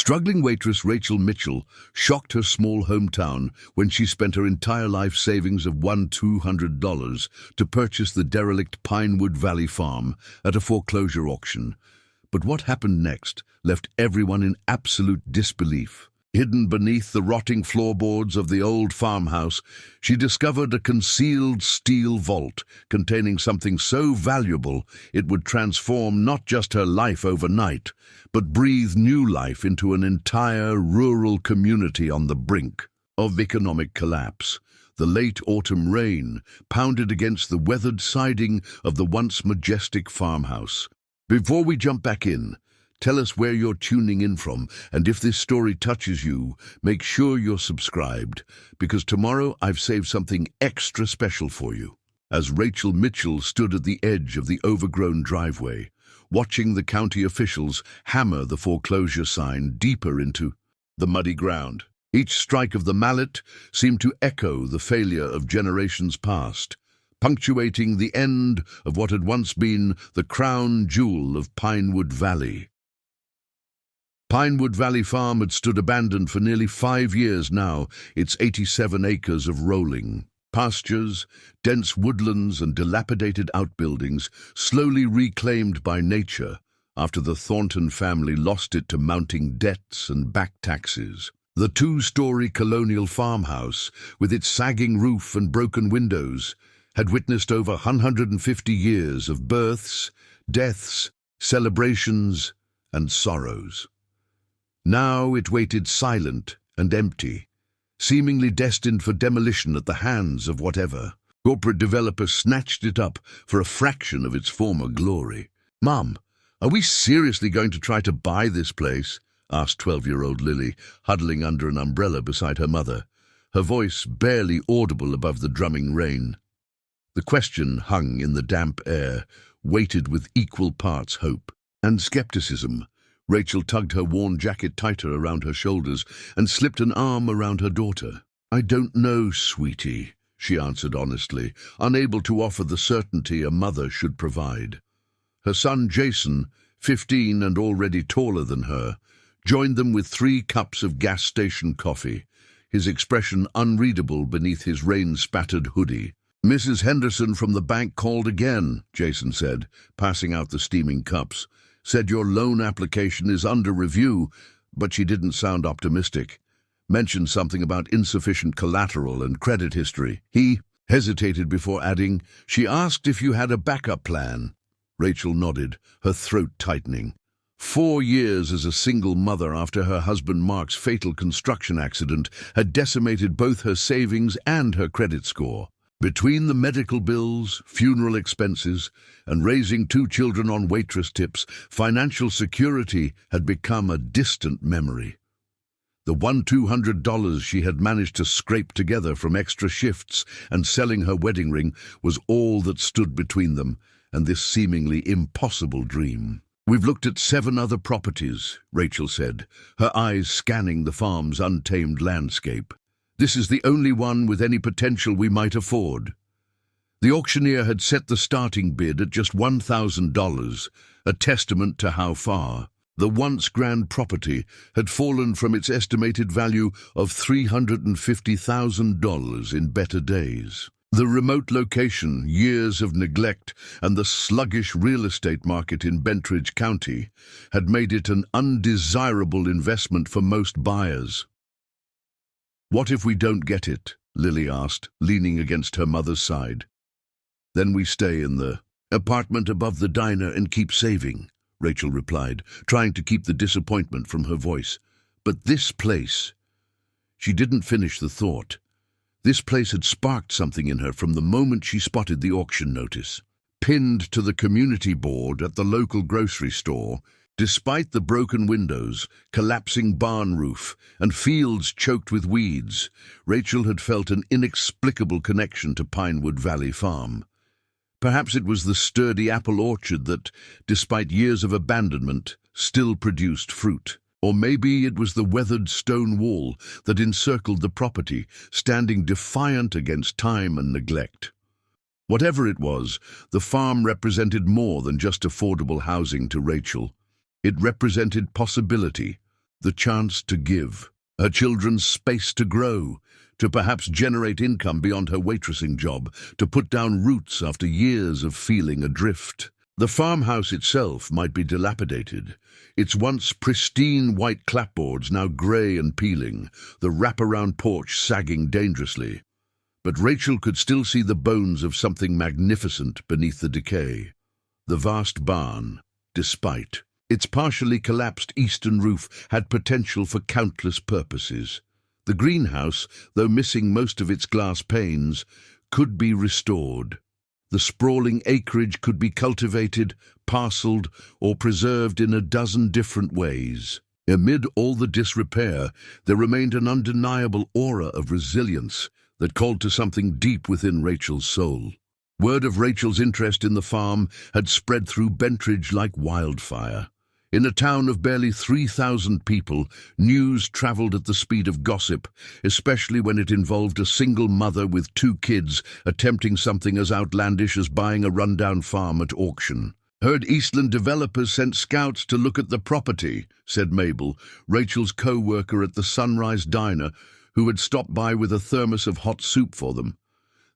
Struggling waitress Rachel Mitchell shocked her small hometown when she spent her entire life savings of $200 to purchase the derelict Pinewood Valley Farm at a foreclosure auction. But what happened next left everyone in absolute disbelief. Hidden beneath the rotting floorboards of the old farmhouse, she discovered a concealed steel vault containing something so valuable it would transform not just her life overnight, but breathe new life into an entire rural community on the brink of economic collapse. The late autumn rain pounded against the weathered siding of the once majestic farmhouse. Before we jump back in, tell us where you're tuning in from, and if this story touches you, make sure you're subscribed, because tomorrow I've saved something extra special for you. As Rachel Mitchell stood at the edge of the overgrown driveway, watching the county officials hammer the foreclosure sign deeper into the muddy ground, each strike of the mallet seemed to echo the failure of generations past, punctuating the end of what had once been the crown jewel of Pinewood Valley. Pinewood Valley Farm had stood abandoned for nearly 5 years now, its 87 acres of rolling pastures, dense woodlands and dilapidated outbuildings slowly reclaimed by nature after the Thornton family lost it to mounting debts and back taxes. The 2-story colonial farmhouse, with its sagging roof and broken windows, had witnessed over 150 years of births, deaths, celebrations, and sorrows. Now it waited silent and empty, seemingly destined for demolition at the hands of whatever corporate developer snatched it up for a fraction of its former glory. "Mum, are we seriously going to try to buy this place?" asked 12-year-old Lily, huddling under an umbrella beside her mother, her voice barely audible above the drumming rain. The question hung in the damp air, weighted with equal parts hope and skepticism. Rachel tugged her worn jacket tighter around her shoulders and slipped an arm around her daughter. "I don't know, sweetie," she answered honestly, unable to offer the certainty a mother should provide. Her son Jason, 15 and already taller than her, joined them with 3 cups of gas station coffee, his expression unreadable beneath his rain-spattered hoodie. "Mrs. Henderson from the bank called again," Jason said, passing out the steaming cups. "Said your loan application is under review, but she didn't sound optimistic. Mentioned something about insufficient collateral and credit history." He hesitated before adding, "She asked if you had a backup plan." Rachel nodded, her throat tightening. 4 years as a single mother after her husband Mark's fatal construction accident had decimated both her savings and her credit score. Between the medical bills, funeral expenses, and raising 2 children on waitress tips, financial security had become a distant memory. The $200 she had managed to scrape together from extra shifts and selling her wedding ring was all that stood between them and this seemingly impossible dream. "We've looked at 7 other properties," Rachel said, her eyes scanning the farm's untamed landscape. "This is the only one with any potential we might afford." The auctioneer had set the starting bid at just $1,000, a testament to how far the once grand property had fallen from its estimated value of $350,000 in better days. The remote location, years of neglect, and the sluggish real estate market in Bentridge County had made it an undesirable investment for most buyers. "What if we don't get it?" Lily asked, leaning against her mother's side. "Then we stay in the apartment above the diner and keep saving," Rachel replied, trying to keep the disappointment from her voice. "But this place—" She didn't finish the thought. This place had sparked something in her from the moment she spotted the auction notice. Pinned to the community board at the local grocery store, despite the broken windows, collapsing barn roof, and fields choked with weeds, Rachel had felt an inexplicable connection to Pinewood Valley Farm. Perhaps it was the sturdy apple orchard that, despite years of abandonment, still produced fruit. Or maybe it was the weathered stone wall that encircled the property, standing defiant against time and neglect. Whatever it was, the farm represented more than just affordable housing to Rachel. It represented possibility, the chance to give, her children's space to grow, to perhaps generate income beyond her waitressing job, to put down roots after years of feeling adrift. The farmhouse itself might be dilapidated, its once pristine white clapboards now grey and peeling, the wraparound porch sagging dangerously. But Rachel could still see the bones of something magnificent beneath the decay. The vast barn, despite its partially collapsed eastern roof, had potential for countless purposes. The greenhouse, though missing most of its glass panes, could be restored. The sprawling acreage could be cultivated, parcelled, or preserved in a dozen different ways. Amid all the disrepair, there remained an undeniable aura of resilience that called to something deep within Rachel's soul. Word of Rachel's interest in the farm had spread through Bentridge like wildfire. In a town of barely 3,000 people, news travelled at the speed of gossip, especially when it involved a single mother with 2 kids attempting something as outlandish as buying a rundown farm at auction. "Heard Eastland developers sent scouts to look at the property," said Mabel, Rachel's co-worker at the Sunrise Diner, who had stopped by with a thermos of hot soup for them.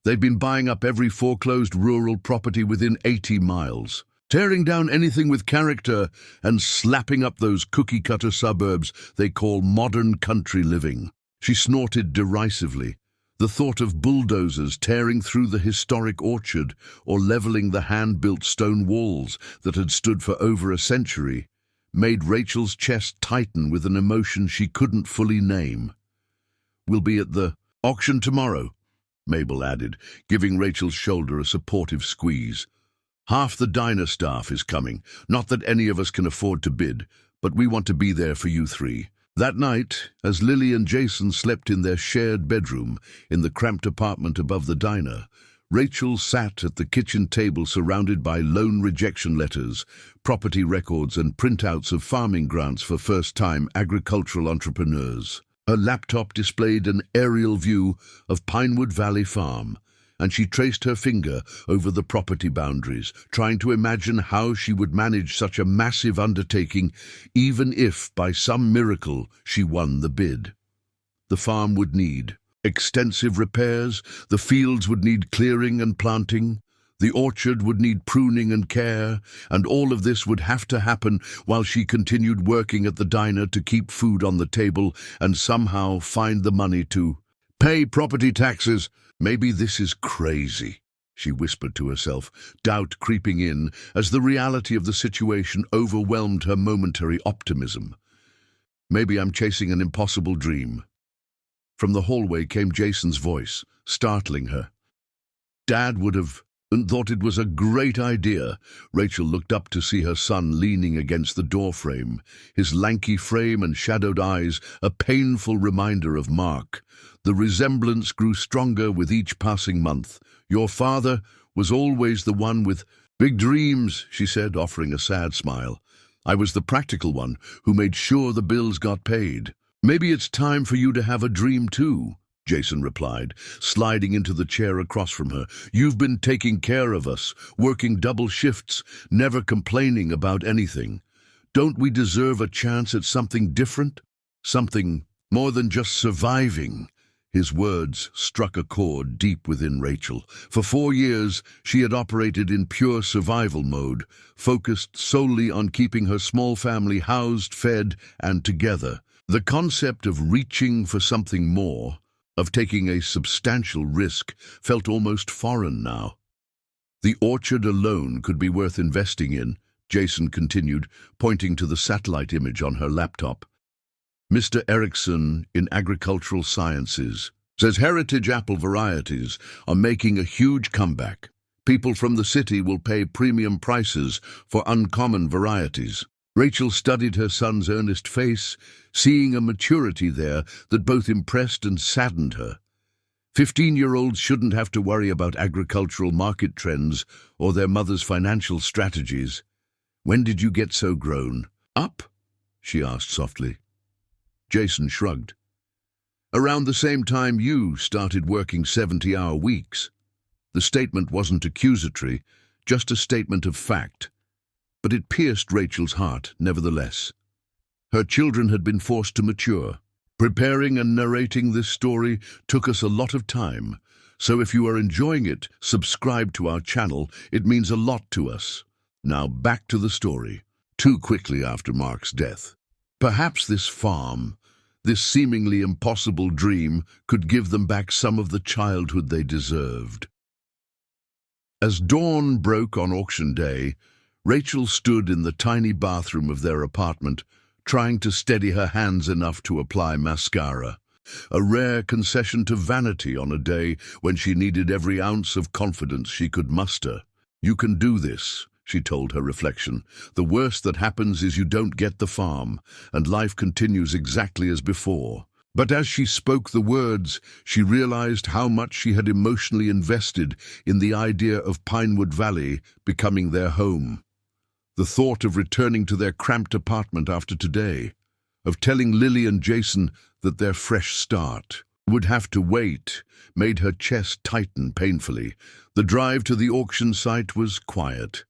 "They've been buying up every foreclosed rural property within 80 miles. Tearing down anything with character and slapping up those cookie-cutter suburbs they call modern country living." She snorted derisively. The thought of bulldozers tearing through the historic orchard or levelling the hand-built stone walls that had stood for over a century made Rachel's chest tighten with an emotion she couldn't fully name. "We'll be at the auction tomorrow," Mabel added, giving Rachel's shoulder a supportive squeeze. "Half the diner staff is coming. Not that any of us can afford to bid, but we want to be there for you 3. That night, as Lily and Jason slept in their shared bedroom in the cramped apartment above the diner, Rachel sat at the kitchen table surrounded by loan rejection letters, property records and printouts of farming grants for first-time agricultural entrepreneurs. Her laptop displayed an aerial view of Pinewood Valley Farm, and she traced her finger over the property boundaries, trying to imagine how she would manage such a massive undertaking, even if, by some miracle, she won the bid. The farm would need extensive repairs, the fields would need clearing and planting, the orchard would need pruning and care, and all of this would have to happen while she continued working at the diner to keep food on the table and somehow find the money to pay property taxes. "Maybe this is crazy," she whispered to herself, doubt creeping in as the reality of the situation overwhelmed her momentary optimism. "Maybe I'm chasing an impossible dream." From the hallway came Jason's voice, startling her. "Dad would have thought it was a great idea." Rachel looked up to see her son leaning against the doorframe, his lanky frame and shadowed eyes a painful reminder of Mark. The resemblance grew stronger with each passing month. "Your father was always the one with big dreams," she said, offering a sad smile. "I was the practical one who made sure the bills got paid." "Maybe it's time for you to have a dream too," Jason replied, sliding into the chair across from her. "You've been taking care of us, working double shifts, never complaining about anything. Don't we deserve a chance at something different? Something more than just surviving?" His words struck a chord deep within Rachel. For 4 years, she had operated in pure survival mode, focused solely on keeping her small family housed, fed, and together. The concept of reaching for something more, of taking a substantial risk, felt almost foreign now. "The orchard alone could be worth investing in," Jason continued, pointing to the satellite image on her laptop. "Mr. Erickson in Agricultural Sciences says heritage apple varieties are making a huge comeback. People from the city will pay premium prices for uncommon varieties." Rachel studied her son's earnest face, seeing a maturity there that both impressed and saddened her. 15-year-olds shouldn't have to worry about agricultural market trends or their mother's financial strategies. "When did you get so grown up?" she asked softly. Jason shrugged. "Around the same time you started working 70-hour weeks." The statement wasn't accusatory, just a statement of fact. But it pierced Rachel's heart, nevertheless. Her children had been forced to mature. Preparing and narrating this story took us a lot of time, so if you are enjoying it, subscribe to our channel. It means a lot to us. Now back to the story. Too quickly after Mark's death. Perhaps this farm, this seemingly impossible dream, could give them back some of the childhood they deserved. As dawn broke on auction day, Rachel stood in the tiny bathroom of their apartment, trying to steady her hands enough to apply mascara, a rare concession to vanity on a day when she needed every ounce of confidence she could muster. "You can do this," she told her reflection. "The worst that happens is you don't get the farm, and life continues exactly as before." But as she spoke the words, she realized how much she had emotionally invested in the idea of Pinewood Valley becoming their home. The thought of returning to their cramped apartment after today, of telling Lily and Jason that their fresh start would have to wait, made her chest tighten painfully. The drive to the auction site was quiet.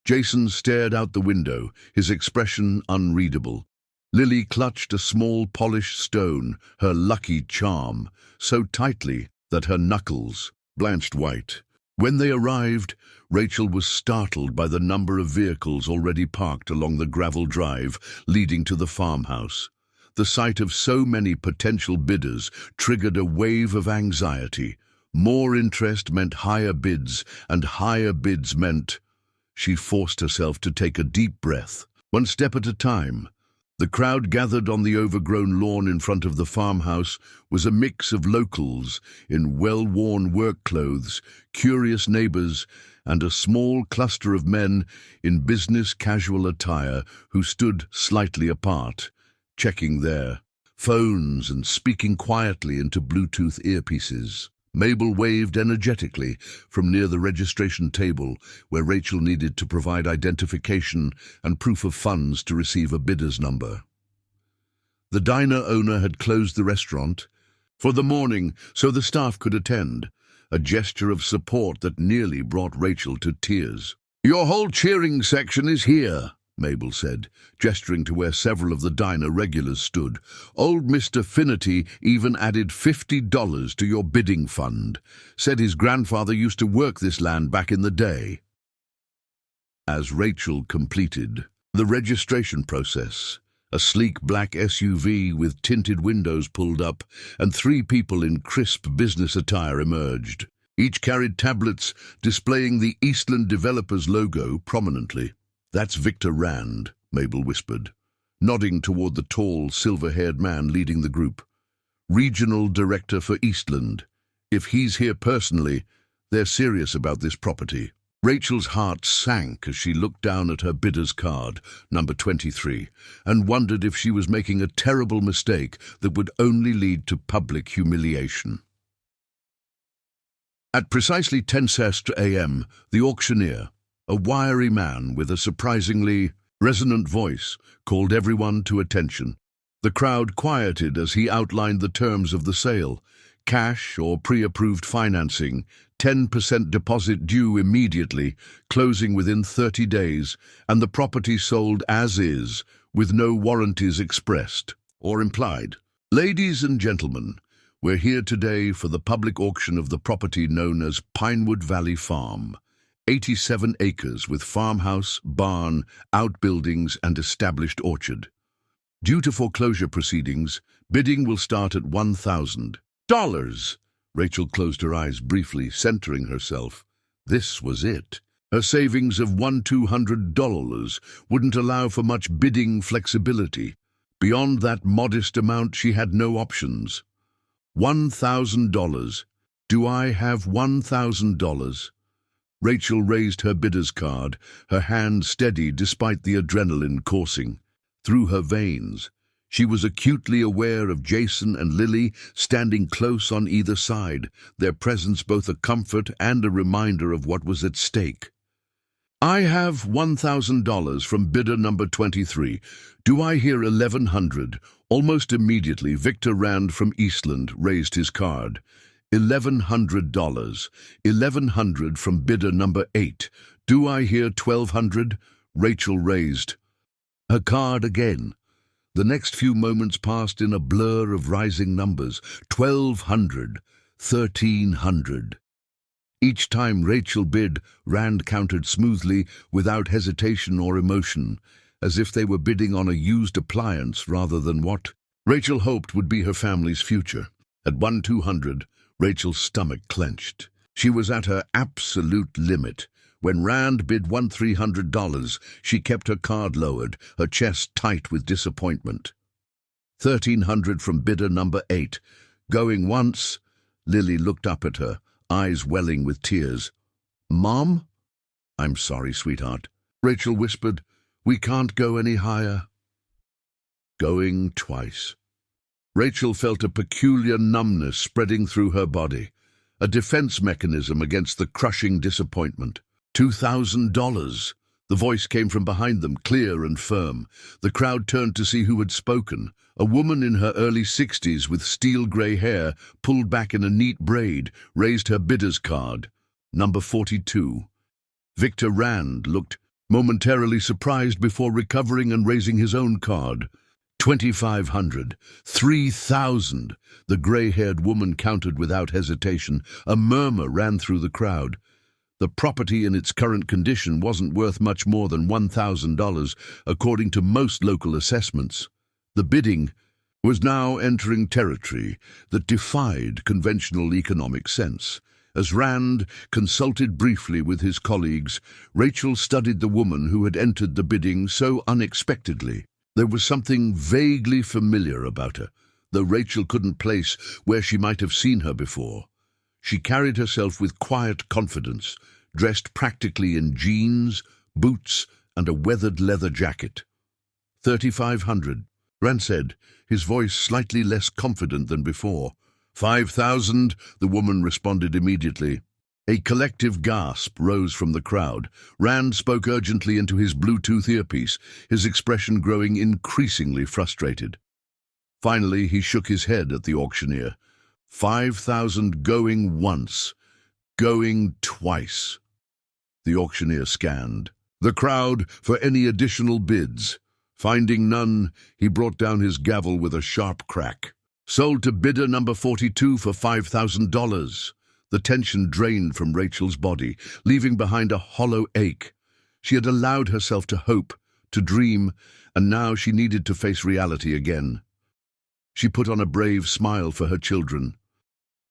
Jason stared out the window, his expression unreadable. Lily clutched a small polished stone, her lucky charm, so tightly that her knuckles blanched white. When they arrived, Rachel was startled by the number of vehicles already parked along the gravel drive leading to the farmhouse. The sight of so many potential bidders triggered a wave of anxiety. More interest meant higher bids, and higher bids meant... She forced herself to take a deep breath, one step at a time. The crowd gathered on the overgrown lawn in front of the farmhouse was a mix of locals in well-worn work clothes, curious neighbors, and a small cluster of men in business casual attire who stood slightly apart, checking their phones and speaking quietly into Bluetooth earpieces. Mabel waved energetically from near the registration table where Rachel needed to provide identification and proof of funds to receive a bidder's number. The diner owner had closed the restaurant for the morning so the staff could attend, a gesture of support that nearly brought Rachel to tears. "Your whole cheering section is here," Mabel said, gesturing to where several of the diner regulars stood. "Old Mr. Finnerty even added $50 to your bidding fund. Said his grandfather used to work this land back in the day." As Rachel completed the registration process, a sleek black SUV with tinted windows pulled up, and 3 people in crisp business attire emerged. Each carried tablets displaying the Eastland Developers logo prominently. "That's Victor Rand," Mabel whispered, nodding toward the tall, silver-haired man leading the group. "Regional Director for Eastland. If he's here personally, they're serious about this property." Rachel's heart sank as she looked down at her bidder's card, number 23, and wondered if she was making a terrible mistake that would only lead to public humiliation. At precisely 10:00 a.m., the auctioneer, a wiry man with a surprisingly resonant voice, called everyone to attention. The crowd quieted as he outlined the terms of the sale: cash or pre-approved financing, 10% deposit due immediately, closing within 30 days, and the property sold as is, with no warranties expressed or implied. "Ladies and gentlemen, we're here today for the public auction of the property known as Pinewood Valley Farm. 87 acres with farmhouse, barn, outbuildings, and established orchard. Due to foreclosure proceedings, bidding will start at $1,000. Rachel closed her eyes briefly, centering herself. This was it. Her savings of $1,200 wouldn't allow for much bidding flexibility. Beyond that modest amount, she had no options. $1,000. Do I have $1,000? Rachel raised her bidder's card, her hand steady despite the adrenaline coursing through her veins. She was acutely aware of Jason and Lily standing close on either side, their presence both a comfort and a reminder of what was at stake. "I have $1,000 from bidder number 23. Do I hear 1,100? Almost immediately, Victor Rand from Eastland raised his card. $1,100. 1,100 from bidder number 8. Do I hear 1,200? Rachel raised her card again. The next few moments passed in a blur of rising numbers. 1,200, 1,300. Each time Rachel bid, Rand countered smoothly, without hesitation or emotion, as if they were bidding on a used appliance rather than what Rachel hoped would be her family's future. At 1,200, Rachel's stomach clenched. She was at her absolute limit. When Rand bid $1,300, she kept her card lowered, her chest tight with disappointment. 1,300 from bidder number 8. Going once, Lily looked up at her, eyes welling with tears. "Mom?" "I'm sorry, sweetheart," Rachel whispered. "We can't go any higher." Going twice. Rachel felt a peculiar numbness spreading through her body, a defense mechanism against the crushing disappointment. $2,000. The voice came from behind them, clear and firm. The crowd turned to see who had spoken. A woman in her early 60s with steel-grey hair, pulled back in a neat braid, raised her bidder's card. Number 42. Victor Rand looked momentarily surprised before recovering and raising his own card. 2,500. 3,000. The grey-haired woman counted without hesitation. A murmur ran through the crowd. The property in its current condition wasn't worth much more than $1,000, according to most local assessments. The bidding was now entering territory that defied conventional economic sense. As Rand consulted briefly with his colleagues, Rachel studied the woman who had entered the bidding so unexpectedly. There was something vaguely familiar about her, though Rachel couldn't place where she might have seen her before. She carried herself with quiet confidence, dressed practically in jeans, boots, and a weathered leather jacket. 3,500, Rand said, his voice slightly less confident than before. 5,000, the woman responded immediately. A collective gasp rose from the crowd. Rand spoke urgently into his Bluetooth earpiece, his expression growing increasingly frustrated. Finally, he shook his head at the auctioneer. 5,000 going once, going twice. The auctioneer scanned the crowd for any additional bids. Finding none, he brought down his gavel with a sharp crack. Sold to bidder number 42 for $5,000. The tension drained from Rachel's body, leaving behind a hollow ache. She had allowed herself to hope, to dream, and now she needed to face reality again. She put on a brave smile for her children.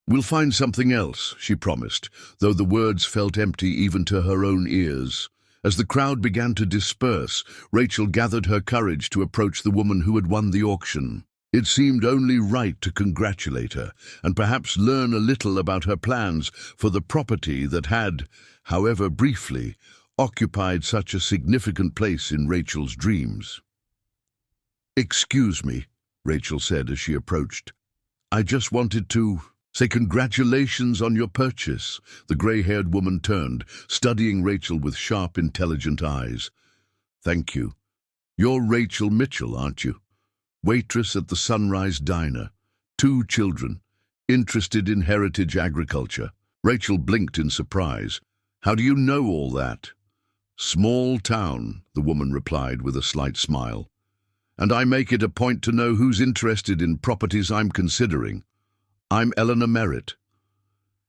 "We'll find something else," she promised, though the words felt empty even to her own ears. As the crowd began to disperse, Rachel gathered her courage to approach the woman who had won the auction. It seemed only right to congratulate her, and perhaps learn a little about her plans for the property that had, however briefly, occupied such a significant place in Rachel's dreams. "Excuse me," Rachel said as she approached. "I just wanted to say congratulations on your purchase." The grey-haired woman turned, studying Rachel with sharp, intelligent eyes. "Thank you. You're Rachel Mitchell, aren't you? Waitress at the Sunrise Diner. 2 children. Interested in heritage agriculture." Rachel blinked in surprise. "How do you know all that?" "Small town," the woman replied with a slight smile. "And I make it a point to know who's interested in properties I'm considering. I'm Eleanor Merritt."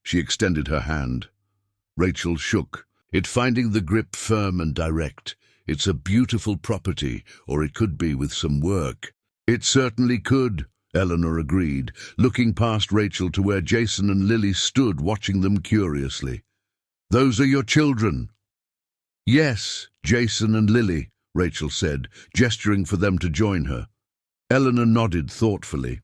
She extended her hand. Rachel shook, it finding the grip firm and direct. "It's a beautiful property, or it could be with some work." "It certainly could," Eleanor agreed, looking past Rachel to where Jason and Lily stood watching them curiously. "Those are your children?" "Yes, Jason and Lily," Rachel said, gesturing for them to join her. Eleanor nodded thoughtfully.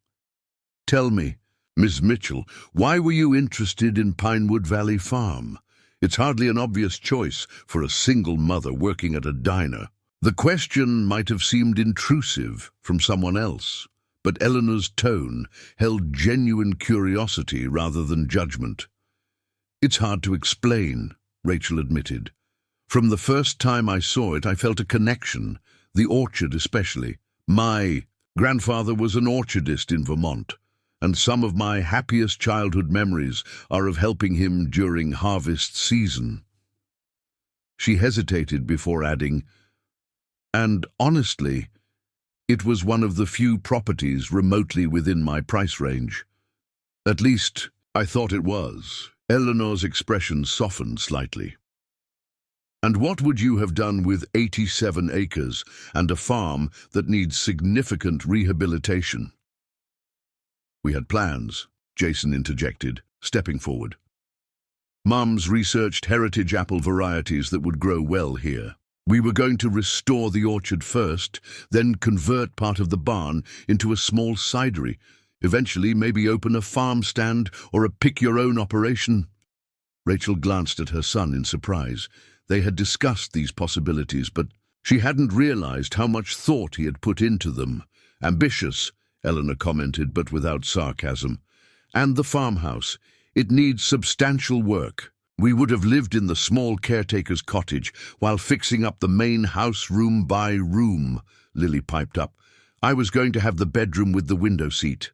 "Tell me, Miss Mitchell, why were you interested in Pinewood Valley Farm? It's hardly an obvious choice for a single mother working at a diner." The question might have seemed intrusive from someone else, but Eleanor's tone held genuine curiosity rather than judgment. "It's hard to explain," Rachel admitted. "From the first time I saw it, I felt a connection, the orchard especially. My grandfather was an orchardist in Vermont, and some of my happiest childhood memories are of helping him during harvest season." She hesitated before adding, "And honestly, It was one of the few properties remotely within my price range. At least, I thought it was. Eleanor's expression softened slightly. And what would you have done with 87 acres and a farm that needs significant rehabilitation? We had plans, Jason interjected, stepping forward. Mum's researched heritage apple varieties that would grow well here. We were going to restore the orchard first, then convert part of the barn into a small cidery, eventually maybe open a farm stand or a pick-your-own operation. Rachel glanced at her son in surprise. They had discussed these possibilities, but she hadn't realized how much thought he had put into them. Ambitious, Eleanor commented, but without sarcasm. And the farmhouse. It needs substantial work. We would have lived in the small caretaker's cottage while fixing up the main house room by room, Lily piped up. I was going to have the bedroom with the window seat.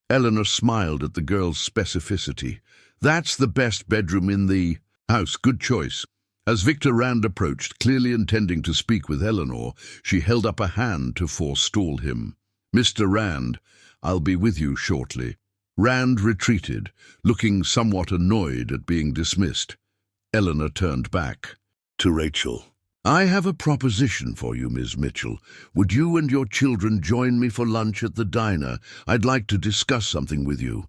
Eleanor smiled at the girl's specificity. That's the best bedroom in the house. Good choice. As Victor Rand approached, clearly intending to speak with Eleanor, she held up a hand to forestall him. Mr. Rand, I'll be with you shortly. Rand retreated, looking somewhat annoyed at being dismissed. Eleanor turned back to Rachel. I have a proposition for you, Ms. Mitchell. Would you and your children join me for lunch at the diner? I'd like to discuss something with you.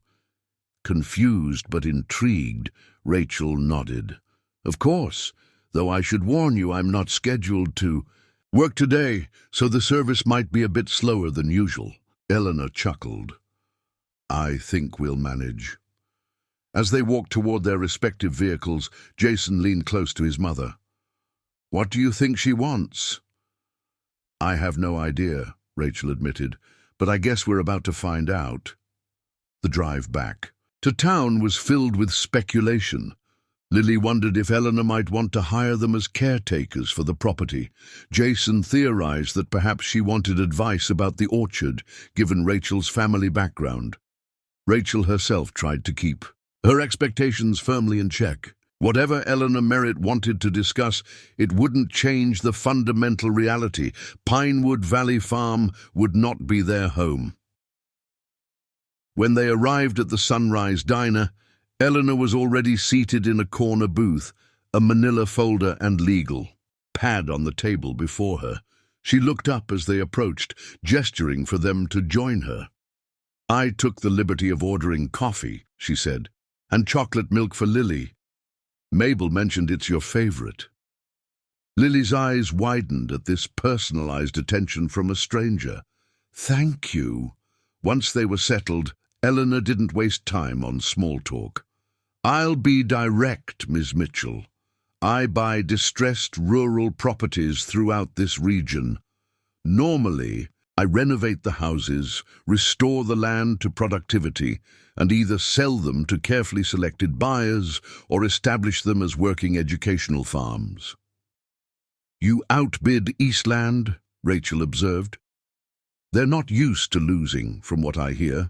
Confused but intrigued, Rachel nodded. Of course, though I should warn you I'm not scheduled to work today, so the service might be a bit slower than usual. Eleanor chuckled. I think we'll manage. As they walked toward their respective vehicles, Jason leaned close to his mother. What do you think she wants? I have no idea, Rachel admitted, but I guess we're about to find out. The drive back to town was filled with speculation. Lily wondered if Eleanor might want to hire them as caretakers for the property. Jason theorized that perhaps she wanted advice about the orchard, given Rachel's family background. Rachel herself tried to keep her expectations firmly in check. Whatever Eleanor Merritt wanted to discuss, it wouldn't change the fundamental reality. Pinewood Valley Farm would not be their home. When they arrived at the Sunrise Diner, Eleanor was already seated in a corner booth, a manila folder and legal pad on the table before her. She looked up as they approached, gesturing for them to join her. I took the liberty of ordering coffee, she said, and chocolate milk for Lily. Mabel mentioned it's your favorite. Lily's eyes widened at this personalized attention from a stranger. Thank you. Once they were settled, Eleanor didn't waste time on small talk. I'll be direct, Ms. Mitchell. I buy distressed rural properties throughout this region. Normally, I renovate the houses, restore the land to productivity, and either sell them to carefully selected buyers or establish them as working educational farms. You outbid Eastland, Rachel observed. They're not used to losing, from what I hear.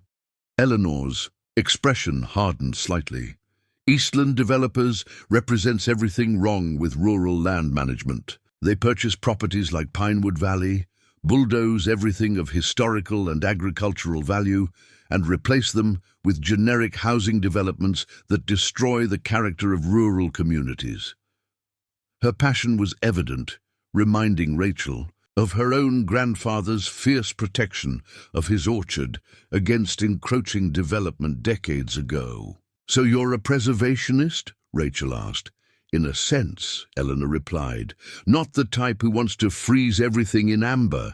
Eleanor's expression hardened slightly. Eastland Developers represents everything wrong with rural land management. They purchase properties like Pinewood Valley, bulldoze everything of historical and agricultural value, and replace them with generic housing developments that destroy the character of rural communities. Her passion was evident, reminding Rachel of her own grandfather's fierce protection of his orchard against encroaching development decades ago. So you're a preservationist? Rachel asked. In a sense, Eleanor replied, not the type who wants to freeze everything in amber.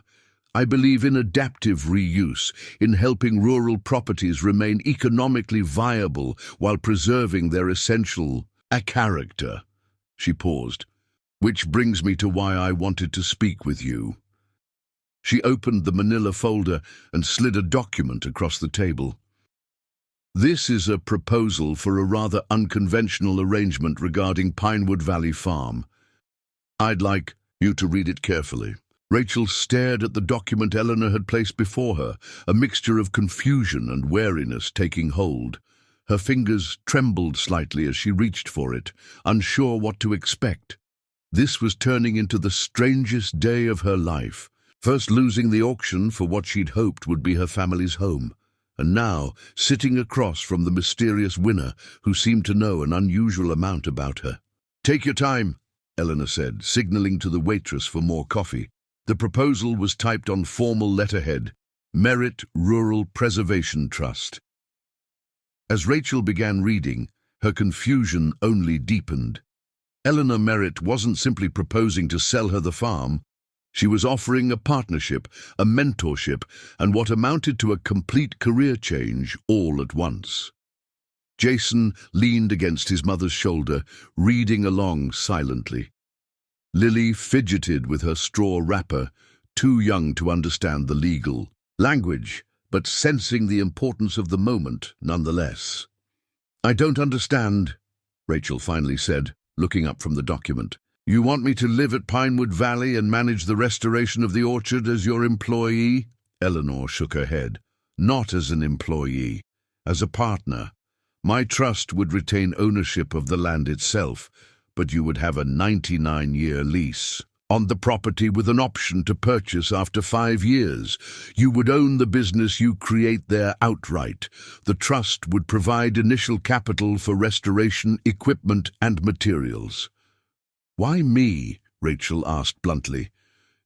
I believe in adaptive reuse, in helping rural properties remain economically viable while preserving their essential character. She paused. Which brings me to why I wanted to speak with you. She opened the manila folder and slid a document across the table. This is a proposal for a rather unconventional arrangement regarding Pinewood Valley Farm. I'd like you to read it carefully. Rachel stared at the document Eleanor had placed before her, a mixture of confusion and wariness taking hold. Her fingers trembled slightly as she reached for it, unsure what to expect. This was turning into the strangest day of her life. First losing the auction for what she'd hoped would be her family's home, and now sitting across from the mysterious winner who seemed to know an unusual amount about her. "Take your time," Eleanor said, signaling to the waitress for more coffee. The proposal was typed on formal letterhead, Merit Rural Preservation Trust. As Rachel began reading, her confusion only deepened. Eleanor Merritt wasn't simply proposing to sell her the farm. She was offering a partnership, a mentorship, and what amounted to a complete career change all at once. Jason leaned against his mother's shoulder, reading along silently. Lily fidgeted with her straw wrapper, too young to understand the legal language, but sensing the importance of the moment nonetheless. "I don't understand," Rachel finally said, looking up from the document. "You want me to live at Pinewood Valley and manage the restoration of the orchard as your employee?" Eleanor shook her head. "Not as an employee, as a partner. My trust would retain ownership of the land itself, but you would have a 99-year lease on the property with an option to purchase after 5 years. You would own the business you create there outright. The trust would provide initial capital for restoration, equipment, and materials." "Why me?" Rachel asked bluntly.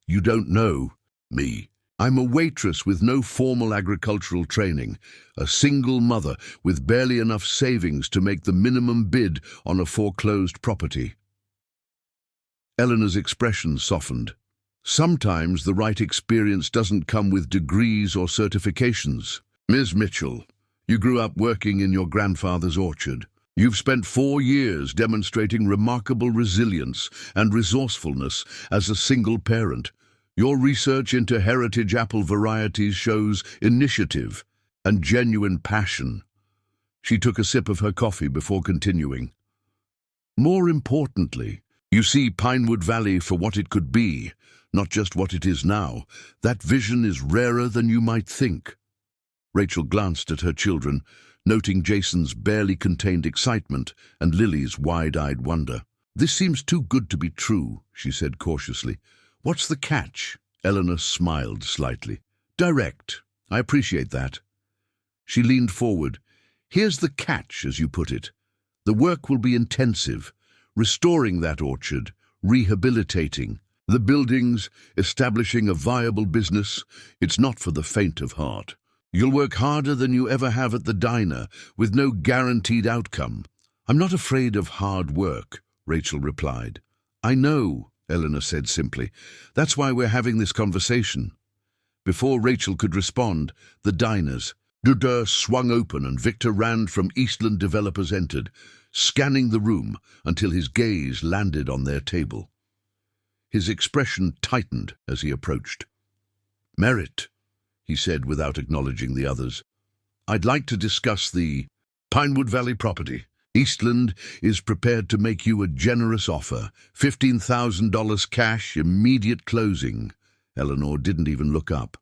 "You don't know me. I'm a waitress with no formal agricultural training, a single mother with barely enough savings to make the minimum bid on a foreclosed property." Eleanor's expression softened. "Sometimes the right experience doesn't come with degrees or certifications. Ms. Mitchell, you grew up working in your grandfather's orchard. You've spent 4 years demonstrating remarkable resilience and resourcefulness as a single parent. Your research into heritage apple varieties shows initiative and genuine passion." She took a sip of her coffee before continuing. "More importantly, you see Pinewood Valley for what it could be, not just what it is now. That vision is rarer than you might think." Rachel glanced at her children, noting Jason's barely contained excitement and Lily's wide-eyed wonder. "This seems too good to be true," she said cautiously. "What's the catch?" Eleanor smiled slightly. "Direct. I appreciate that." She leaned forward. "Here's the catch, as you put it. The work will be intensive, restoring that orchard, rehabilitating the buildings, establishing a viable business. It's not for the faint of heart. You'll work harder than you ever have at the diner, with no guaranteed outcome." "I'm not afraid of hard work," Rachel replied. "I know," Eleanor said simply. "That's why we're having this conversation." Before Rachel could respond, the diner's door swung open and Victor Rand from Eastland Developers entered, scanning the room until his gaze landed on their table. His expression tightened as he approached. "Merritt," he said without acknowledging the others, "I'd like to discuss the Pinewood Valley property. Eastland is prepared to make you a generous offer, $15,000 cash, immediate closing." Eleanor didn't even look up.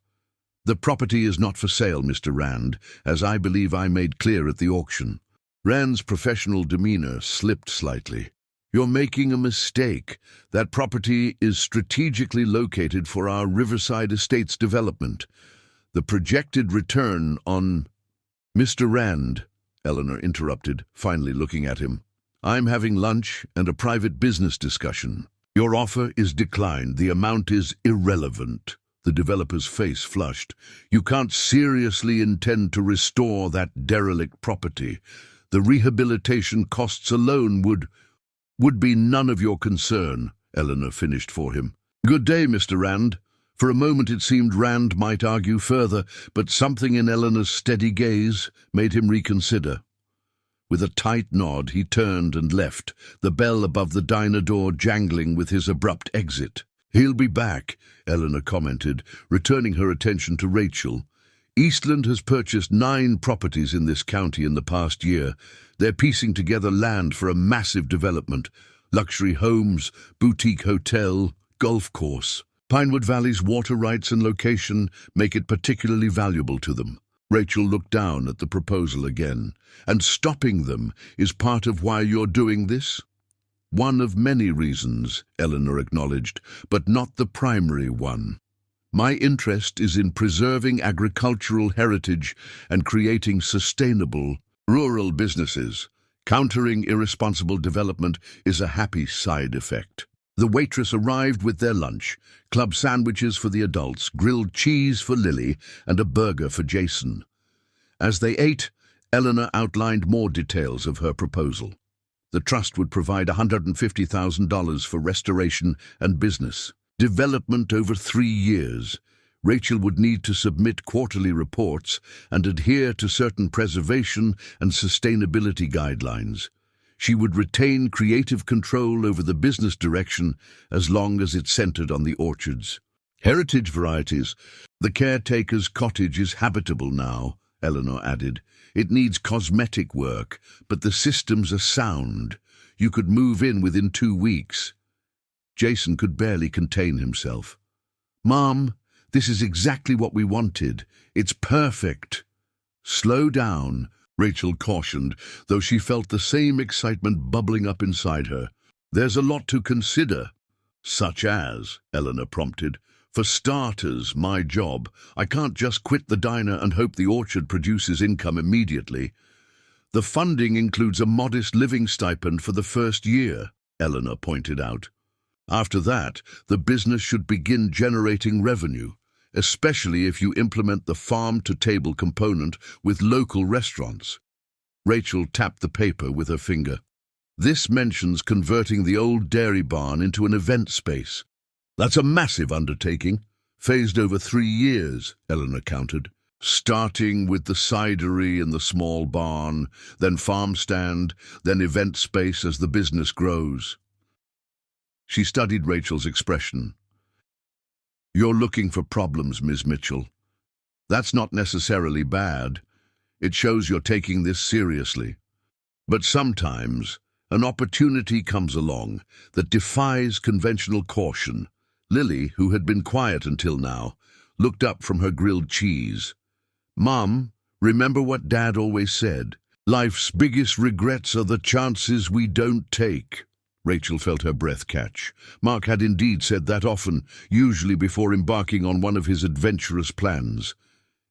"The property is not for sale, Mr. Rand, as I believe I made clear at the auction." Rand's professional demeanor slipped slightly. "You're making a mistake. That property is strategically located for our Riverside Estates development. The projected return on—" "Mr. Rand," Eleanor interrupted, finally looking at him, "I'm having lunch and a private business discussion. Your offer is declined. The amount is irrelevant." The developer's face flushed. "You can't seriously intend to restore that derelict property. The rehabilitation costs alone would be none of your concern," Eleanor finished for him. "Good day, Mr. Rand." For a moment it seemed Rand might argue further, but something in Eleanor's steady gaze made him reconsider. With a tight nod, he turned and left, the bell above the diner door jangling with his abrupt exit. "He'll be back," Eleanor commented, returning her attention to Rachel. "Eastland has purchased 9 properties in this county in the past year. They're piecing together land for a massive development: luxury homes, boutique hotel, golf course. Pinewood Valley's water rights and location make it particularly valuable to them." Rachel looked down at the proposal again. "And stopping them is part of why you're doing this?" "One of many reasons," Eleanor acknowledged, "but not the primary one." My interest is in preserving agricultural heritage and creating sustainable rural businesses. Countering irresponsible development is a happy side effect. The waitress arrived with their lunch, club sandwiches for the adults, grilled cheese for Lily, and a burger for Jason. As they ate, Eleanor outlined more details of her proposal. The trust would provide $150,000 for restoration and business development over 3 years. Rachel would need to submit quarterly reports and adhere to certain preservation and sustainability guidelines. She would retain creative control over the business direction as long as it centered on the orchards. Heritage varieties. The caretaker's cottage is habitable now, Eleanor added. It needs cosmetic work, but the systems are sound. You could move in within 2 weeks. Jason could barely contain himself. Mom, this is exactly what we wanted. It's perfect. Slow down, Rachel cautioned, though she felt the same excitement bubbling up inside her. There's a lot to consider. Such as, Eleanor prompted. For starters, my job. I can't just quit the diner and hope the orchard produces income immediately. The funding includes a modest living stipend for the first year, Eleanor pointed out. After that, the business should begin generating revenue, especially if you implement the farm-to-table component with local restaurants. Rachel tapped the paper with her finger. This mentions converting the old dairy barn into an event space. That's a massive undertaking, phased over 3 years, Eleanor countered. Starting with the cidery and the small barn, then farm stand, then event space as the business grows. She studied Rachel's expression. You're looking for problems, Ms. Mitchell. That's not necessarily bad. It shows you're taking this seriously. But sometimes an opportunity comes along that defies conventional caution. Lily, who had been quiet until now, looked up from her grilled cheese. Mom, remember what Dad always said? Life's biggest regrets are the chances we don't take. Rachel felt her breath catch. Mark had indeed said that often, usually before embarking on one of his adventurous plans.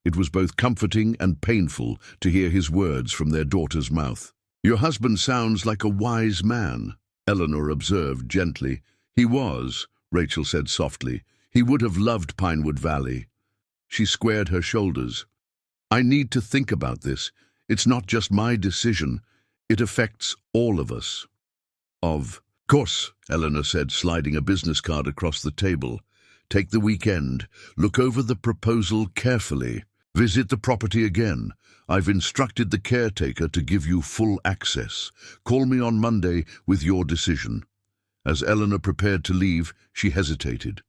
It was both comforting and painful to hear his words from their daughter's mouth. Your husband sounds like a wise man, Eleanor observed gently. He was, Rachel said softly. He would have loved Pinewood Valley. She squared her shoulders. I need to think about this. It's not just my decision. It affects all of us. Of course, Eleanor said, sliding a business card across the table. Take the weekend. Look over the proposal carefully. Visit the property again. I've instructed the caretaker to give you full access. Call me on Monday with your decision. As Eleanor prepared to leave, she hesitated.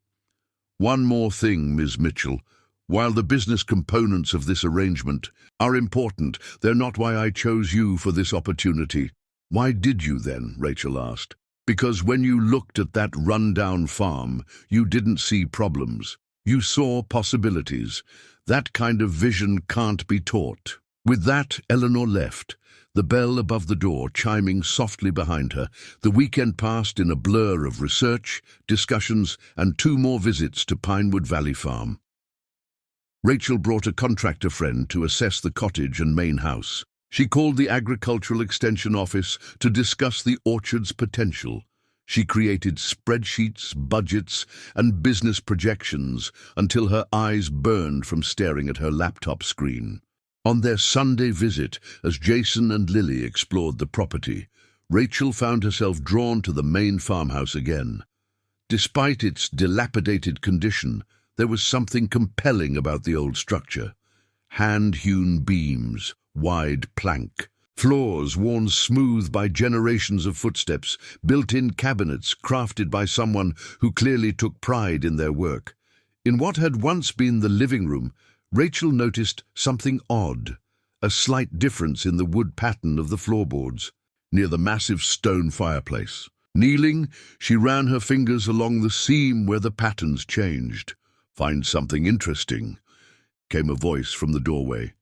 One more thing, Ms. Mitchell. While the business components of this arrangement are important, they're not why I chose you for this opportunity. Why did you then? Rachel asked. Because when you looked at that run-down farm, you didn't see problems. You saw possibilities. That kind of vision can't be taught. With that, Eleanor left, the bell above the door chiming softly behind her. The weekend passed in a blur of research, discussions, and 2 more visits to Pinewood Valley Farm. Rachel brought a contractor friend to assess the cottage and main house. She called the Agricultural Extension Office to discuss the orchard's potential. She created spreadsheets, budgets, and business projections until her eyes burned from staring at her laptop screen. On their Sunday visit, as Jason and Lily explored the property, Rachel found herself drawn to the main farmhouse again. Despite its dilapidated condition, there was something compelling about the old structure. Hand-hewn beams, wide plank, floors worn smooth by generations of footsteps, built-in cabinets crafted by someone who clearly took pride in their work. In what had once been the living room, Rachel noticed something odd, a slight difference in the wood pattern of the floorboards, near the massive stone fireplace. Kneeling, she ran her fingers along the seam where the patterns changed. "Find something interesting," came a voice from the doorway.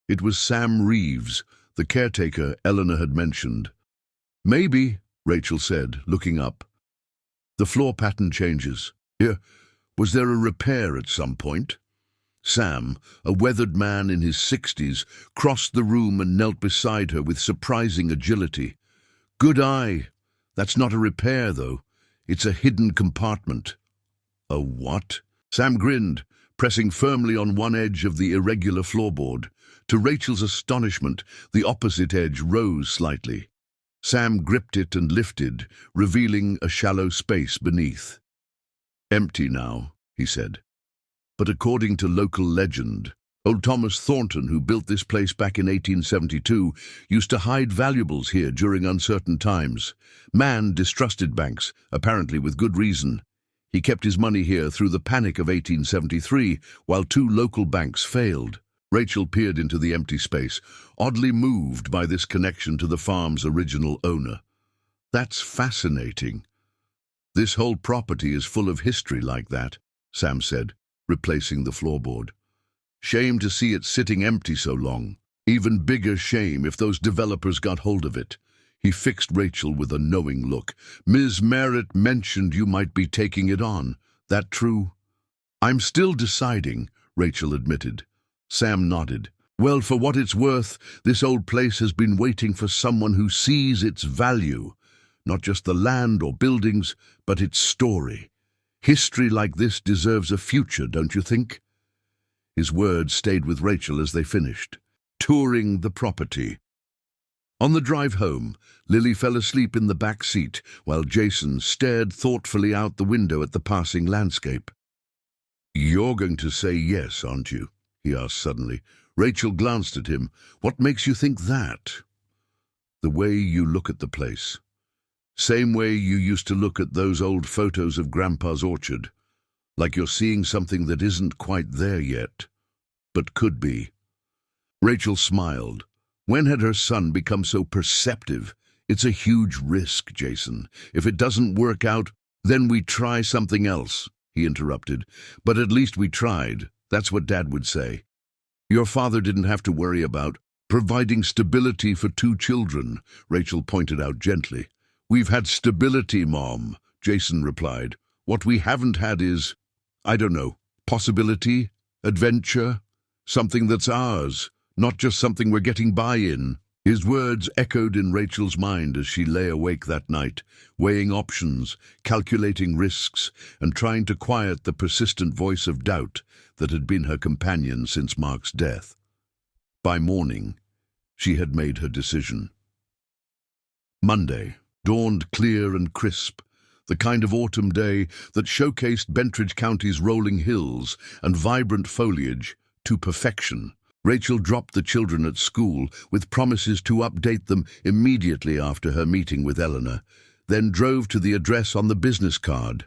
It was Sam Reeves, the caretaker Eleanor had mentioned. "Maybe," Rachel said, looking up. "The floor pattern changes. Here, Was there a repair at some point? Sam, a weathered man in his 60s, crossed the room and knelt beside her with surprising agility. Good eye. That's not a repair, though. It's a hidden compartment. A what? Sam grinned, pressing firmly on one edge of the irregular floorboard. To Rachel's astonishment, the opposite edge rose slightly. Sam gripped it and lifted, revealing a shallow space beneath. Empty now, he said. But according to local legend, old Thomas Thornton, who built this place back in 1872, used to hide valuables here during uncertain times. Man distrusted banks, apparently with good reason. He kept his money here through the panic of 1873, while 2 local banks failed. Rachel peered into the empty space, oddly moved by this connection to the farm's original owner. That's fascinating. This whole property is full of history like that, Sam said, replacing the floorboard. Shame to see it sitting empty so long. Even bigger shame if those developers got hold of it. He fixed Rachel with a knowing look. Ms. Merritt mentioned you might be taking it on. That true? I'm still deciding, Rachel admitted. Sam nodded. Well, for what it's worth, this old place has been waiting for someone who sees its value. Not just the land or buildings, but its story. History like this deserves a future, don't you think? His words stayed with Rachel as they finished, touring the property. On the drive home, Lily fell asleep in the back seat while Jason stared thoughtfully out the window at the passing landscape. You're going to say yes, aren't you? He asked suddenly. Rachel glanced at him. What makes you think that? The way you look at the place. Same way you used to look at those old photos of Grandpa's orchard. Like you're seeing something that isn't quite there yet, but could be. Rachel smiled. When had her son become so perceptive? It's a huge risk, Jason. If it doesn't work out, then we try something else, he interrupted. But at least we tried. That's what Dad would say. Your father didn't have to worry about providing stability for 2 children, Rachel pointed out gently. We've had stability, Mom, Jason replied. What we haven't had is, I don't know, possibility, adventure, something that's ours, not just something we're getting by in. His words echoed in Rachel's mind as she lay awake that night, weighing options, calculating risks, and trying to quiet the persistent voice of doubt that had been her companion since Mark's death. By morning, she had made her decision. Monday dawned clear and crisp, the kind of autumn day that showcased Bentridge County's rolling hills and vibrant foliage to perfection. Rachel dropped the children at school with promises to update them immediately after her meeting with Eleanor, then drove to the address on the business card,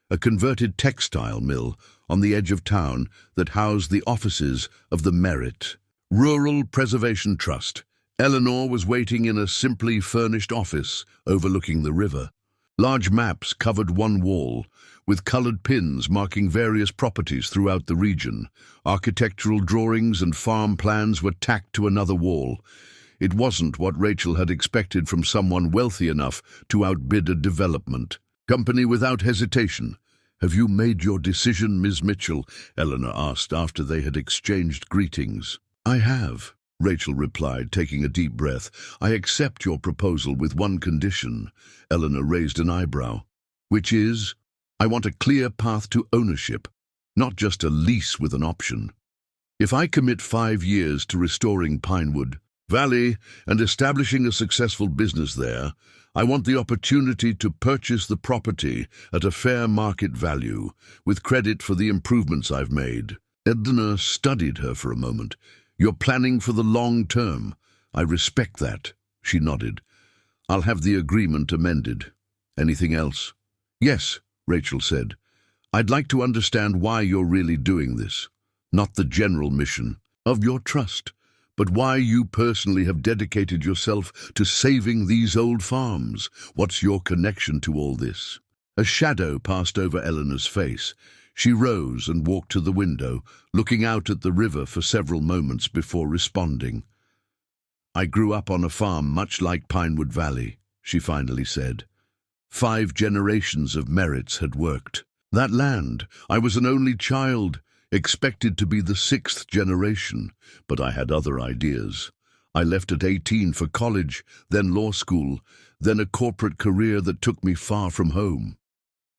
a converted textile mill on the edge of town that housed the offices of the Merritt Rural Preservation Trust. Eleanor was waiting in a simply furnished office overlooking the river. Large maps covered one wall, with colored pins marking various properties throughout the region. Architectural drawings and farm plans were tacked to another wall. It wasn't what Rachel had expected from someone wealthy enough to outbid a development company without hesitation. Have you made your decision, Ms. Mitchell? Eleanor asked after they had exchanged greetings. I have, Rachel replied, taking a deep breath. I accept your proposal with one condition. Eleanor raised an eyebrow. Which is? I want a clear path to ownership, not just a lease with an option. If I commit 5 years to restoring Pinewood Valley and establishing a successful business there, I want the opportunity to purchase the property at a fair market value, with credit for the improvements I've made. Eleanor studied her for a moment. You're planning for the long term. I respect that, she nodded. I'll have the agreement amended. Anything else? Yes, Rachel said. I'd like to understand why you're really doing this. Not the general mission of your trust, but why you personally have dedicated yourself to saving these old farms. What's your connection to all this? A shadow passed over Eleanor's face. She rose and walked to the window, looking out at the river for several moments before responding. I grew up on a farm much like Pinewood Valley, she finally said. 5 generations of Merritts had worked That land, I was an only child, expected to be the sixth generation, but I had other ideas. I left at 18 for college, then law school, then a corporate career that took me far from home.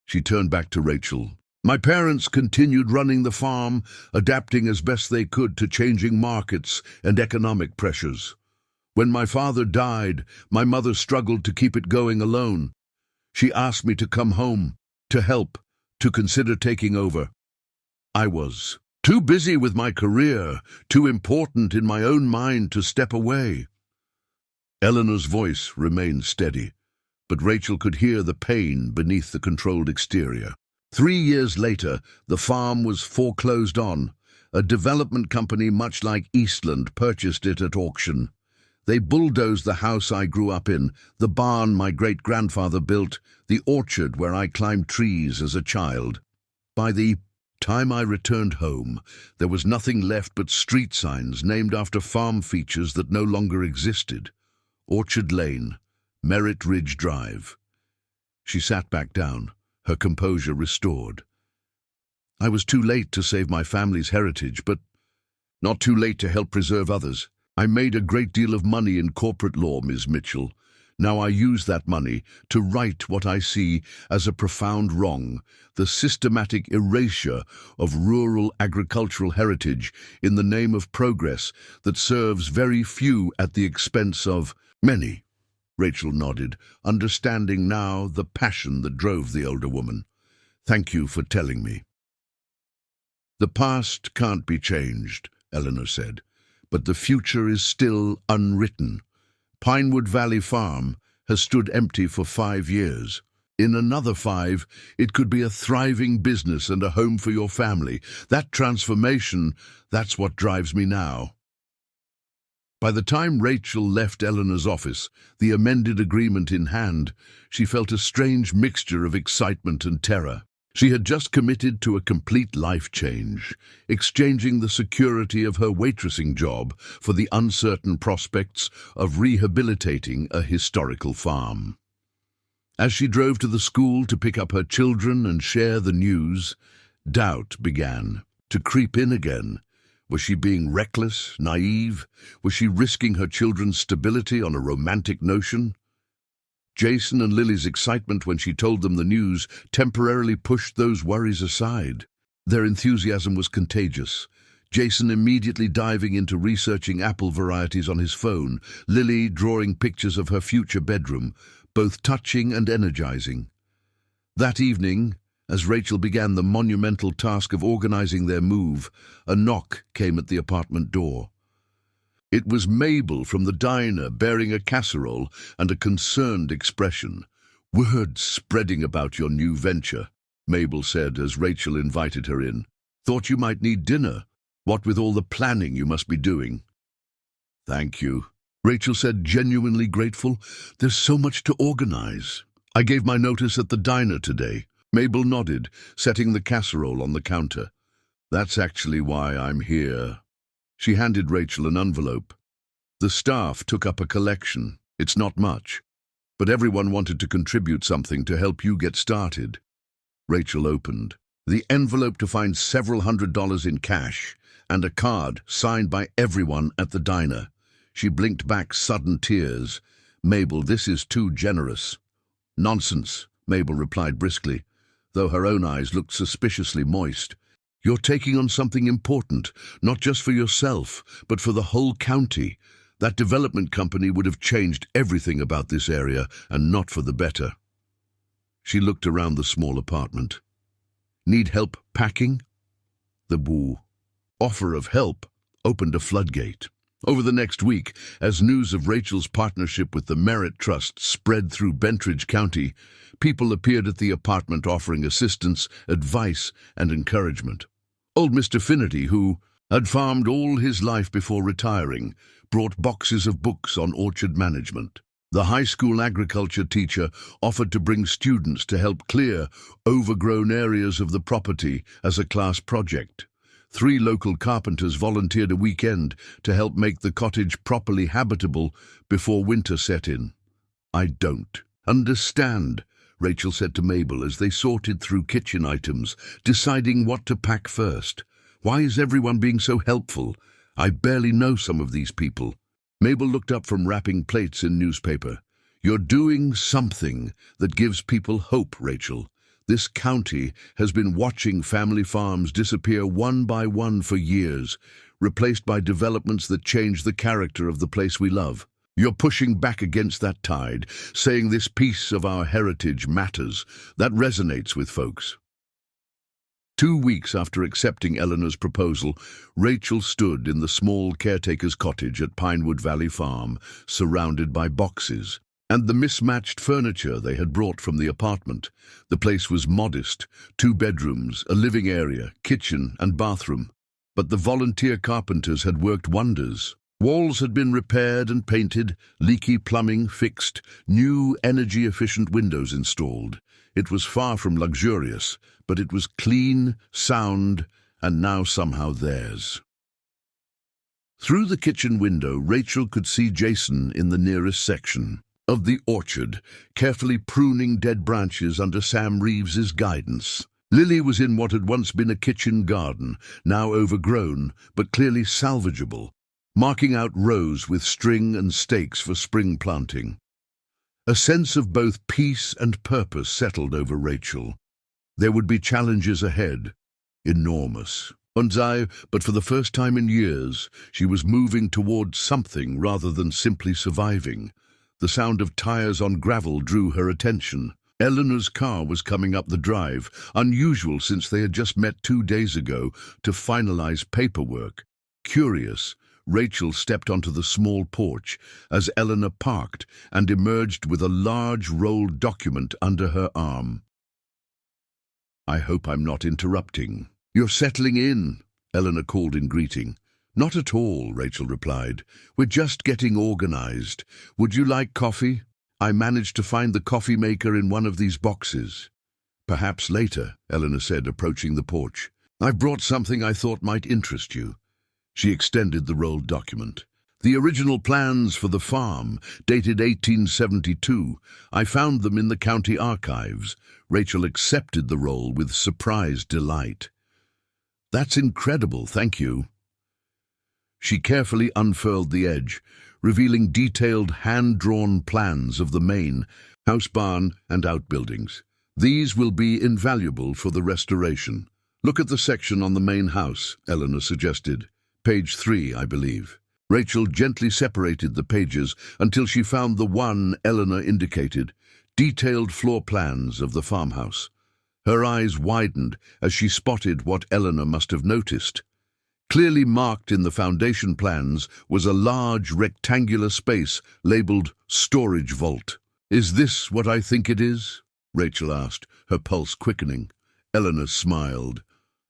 She turned back to Rachel. My parents continued running the farm, adapting as best they could to changing markets and economic pressures. When my father died, my mother struggled to keep it going alone. She asked me to come home, to help, to consider taking over. I was too busy with my career, too important in my own mind to step away. Eleanor's voice remained steady, but Rachel could hear the pain beneath the controlled exterior. 3 years later, the farm was foreclosed on. A development company much like Eastland purchased it at auction. They bulldozed the house I grew up in, the barn my great-grandfather built, the orchard where I climbed trees as a child. By the time I returned home, there was nothing left but street signs named after farm features that no longer existed. Orchard Lane, Merritt Ridge Drive. She sat back down, her composure restored. I was too late to save my family's heritage, but not too late to help preserve others. I made a great deal of money in corporate law, Ms. Mitchell. Now I use that money to right what I see as a profound wrong, the systematic erasure of rural agricultural heritage in the name of progress that serves very few at the expense of many. Rachel nodded, understanding now the passion that drove the older woman. Thank you for telling me. The past can't be changed, Eleanor said, but the future is still unwritten. Pinewood Valley Farm has stood empty for 5 years. In another 5, it could be a thriving business and a home for your family. That transformation, that's what drives me now. By the time Rachel left Eleanor's office, the amended agreement in hand, she felt a strange mixture of excitement and terror. She had just committed to a complete life change, exchanging the security of her waitressing job for the uncertain prospects of rehabilitating a historical farm. As she drove to the school to pick up her children and share the news, doubt began to creep in again. Was she being reckless, naive? Was she risking her children's stability on a romantic notion? Jason and Lily's excitement when she told them the news temporarily pushed those worries aside. Their enthusiasm was contagious. Jason immediately diving into researching apple varieties on his phone, Lily drawing pictures of her future bedroom, both touching and energizing. That evening, as Rachel began the monumental task of organizing their move, a knock came at the apartment door. It was Mabel from the diner, bearing a casserole and a concerned expression. "Word spreading about your new venture," Mabel said as Rachel invited her in. "Thought you might need dinner. What with all the planning you must be doing." "Thank you," Rachel said, genuinely grateful. "There's so much to organize. I gave my notice at the diner today." Mabel nodded, setting the casserole on the counter. "That's actually why I'm here." She handed Rachel an envelope. "The staff took up a collection. It's not much, but everyone wanted to contribute something to help you get started." Rachel opened the envelope to find several $100s in cash and a card signed by everyone at the diner. She blinked back sudden tears. "Mabel, this is too generous." "Nonsense," Mabel replied briskly, though her own eyes looked suspiciously moist. "You're taking on something important, not just for yourself, but for the whole county. That development company would have changed everything about this area, and not for the better." She looked around the small apartment. "Need help packing?" The offer of help opened a floodgate. Over the next week, as news of Rachel's partnership with the Merit Trust spread through Bentridge County, people appeared at the apartment offering assistance, advice, and encouragement. Old Mr. Finnerty, who had farmed all his life before retiring, brought boxes of books on orchard management. The high school agriculture teacher offered to bring students to help clear overgrown areas of the property as a class project. 3 local carpenters volunteered a weekend to help make the cottage properly habitable before winter set in. "I don't understand," Rachel said to Mabel as they sorted through kitchen items, deciding what to pack first. "Why is everyone being so helpful? I barely know some of these people." Mabel looked up from wrapping plates in newspaper. "You're doing something that gives people hope, Rachel. This county has been watching family farms disappear one by one for years, replaced by developments that change the character of the place we love. You're pushing back against that tide, saying this piece of our heritage matters. That resonates with folks." 2 weeks after accepting Eleanor's proposal, Rachel stood in the small caretaker's cottage at Pinewood Valley Farm, surrounded by boxes and the mismatched furniture they had brought from the apartment. The place was modest, 2 bedrooms, a living area, kitchen and bathroom. But the volunteer carpenters had worked wonders. Walls had been repaired and painted, leaky plumbing fixed, new energy-efficient windows installed. It was far from luxurious, but it was clean, sound, and now somehow theirs. Through the kitchen window, Rachel could see Jason in the nearest section of the orchard, carefully pruning dead branches under Sam Reeves's guidance. Lily was in what had once been a kitchen garden, now overgrown, but clearly salvageable, marking out rows with string and stakes for spring planting. A sense of both peace and purpose settled over Rachel. There would be challenges ahead, enormous. But for the first time in years, she was moving towards something rather than simply surviving. The sound of tires on gravel drew her attention. Eleanor's car was coming up the drive, unusual since they had just met 2 days ago to finalize paperwork. Curious, Rachel stepped onto the small porch as Eleanor parked and emerged with a large rolled document under her arm. "I hope I'm not interrupting." "You're settling in," Eleanor called in greeting. "Not at all," Rachel replied. "We're just getting organized. Would you like coffee? I managed to find the coffee maker in one of these boxes." "Perhaps later," Eleanor said, approaching the porch. "I've brought something I thought might interest you." She extended the rolled document. "The original plans for the farm, dated 1872. I found them in the county archives." Rachel accepted the roll with surprised delight. "That's incredible, thank you." She carefully unfurled the edge, revealing detailed hand-drawn plans of the main house, barn, and outbuildings. "These will be invaluable for the restoration." "Look at the section on the main house," Eleanor suggested. "Page 3, I believe." Rachel gently separated the pages until she found the one Eleanor indicated, detailed floor plans of the farmhouse. Her eyes widened as she spotted what Eleanor must have noticed. Clearly marked in the foundation plans was a large rectangular space labeled storage vault. "Is this what I think it is?" Rachel asked, her pulse quickening. Eleanor smiled.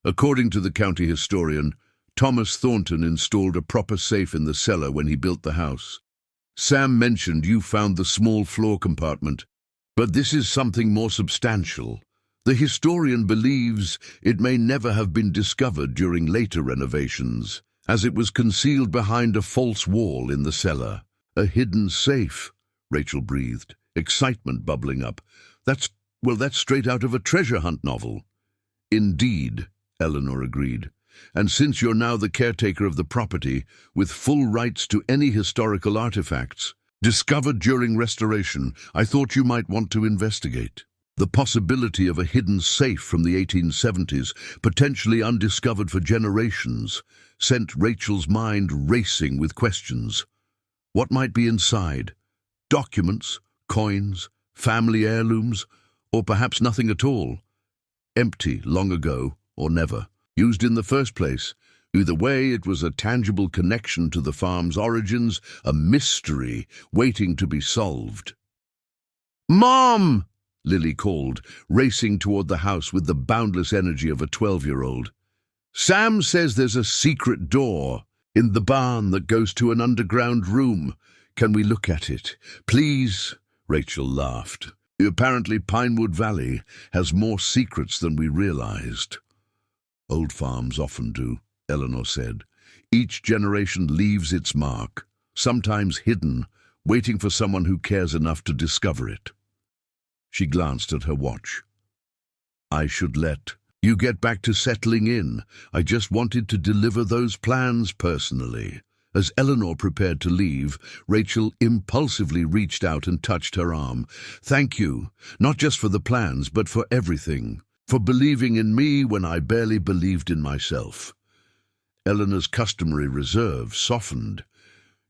"According to the county historian, Thomas Thornton installed a proper safe in the cellar when he built the house. Sam mentioned you found the small floor compartment, but this is something more substantial. The historian believes it may never have been discovered during later renovations, as it was concealed behind a false wall in the cellar." "A hidden safe," Rachel breathed, excitement bubbling up. That's straight out of a treasure hunt novel." "Indeed," Eleanor agreed. "And since you're now the caretaker of the property, with full rights to any historical artifacts discovered during restoration, I thought you might want to investigate." The possibility of a hidden safe from the 1870s, potentially undiscovered for generations, sent Rachel's mind racing with questions. What might be inside? Documents, coins, family heirlooms, or perhaps nothing at all? Empty long ago, or never. Used in the first place. Either way, it was a tangible connection to the farm's origins, a mystery waiting to be solved. "Mom!" Lily called, racing toward the house with the boundless energy of a 12-year-old. "Sam says there's a secret door in the barn that goes to an underground room. Can we look at it? Please?" Rachel laughed. "Apparently Pinewood Valley has more secrets than we realized." "Old farms often do," Eleanor said. "Each generation leaves its mark, sometimes hidden, waiting for someone who cares enough to discover it." She glanced at her watch. "I should let you get back to settling in. I just wanted to deliver those plans personally." As Eleanor prepared to leave, Rachel impulsively reached out and touched her arm. "Thank you, not just for the plans, but for everything. For believing in me when I barely believed in myself." Eleanor's customary reserve softened.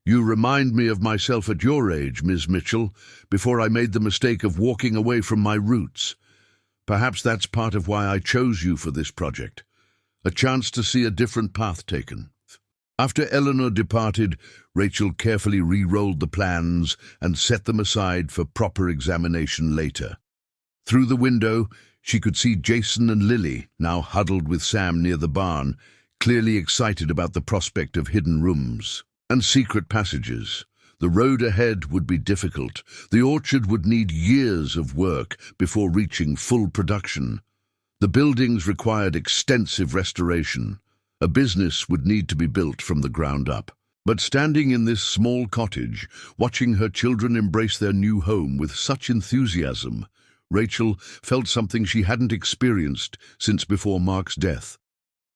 "You remind me of myself at your age, Ms. Mitchell, before I made the mistake of walking away from my roots. Perhaps that's part of why I chose you for this project. A chance to see a different path taken." After Eleanor departed, Rachel carefully re-rolled the plans and set them aside for proper examination later. Through the window, she could see Jason and Lily, now huddled with Sam near the barn, clearly excited about the prospect of hidden rooms and secret passages. The road ahead would be difficult. The orchard would need years of work before reaching full production. The buildings required extensive restoration. A business would need to be built from the ground up. But standing in this small cottage, watching her children embrace their new home with such enthusiasm, Rachel felt something she hadn't experienced since before Mark's death.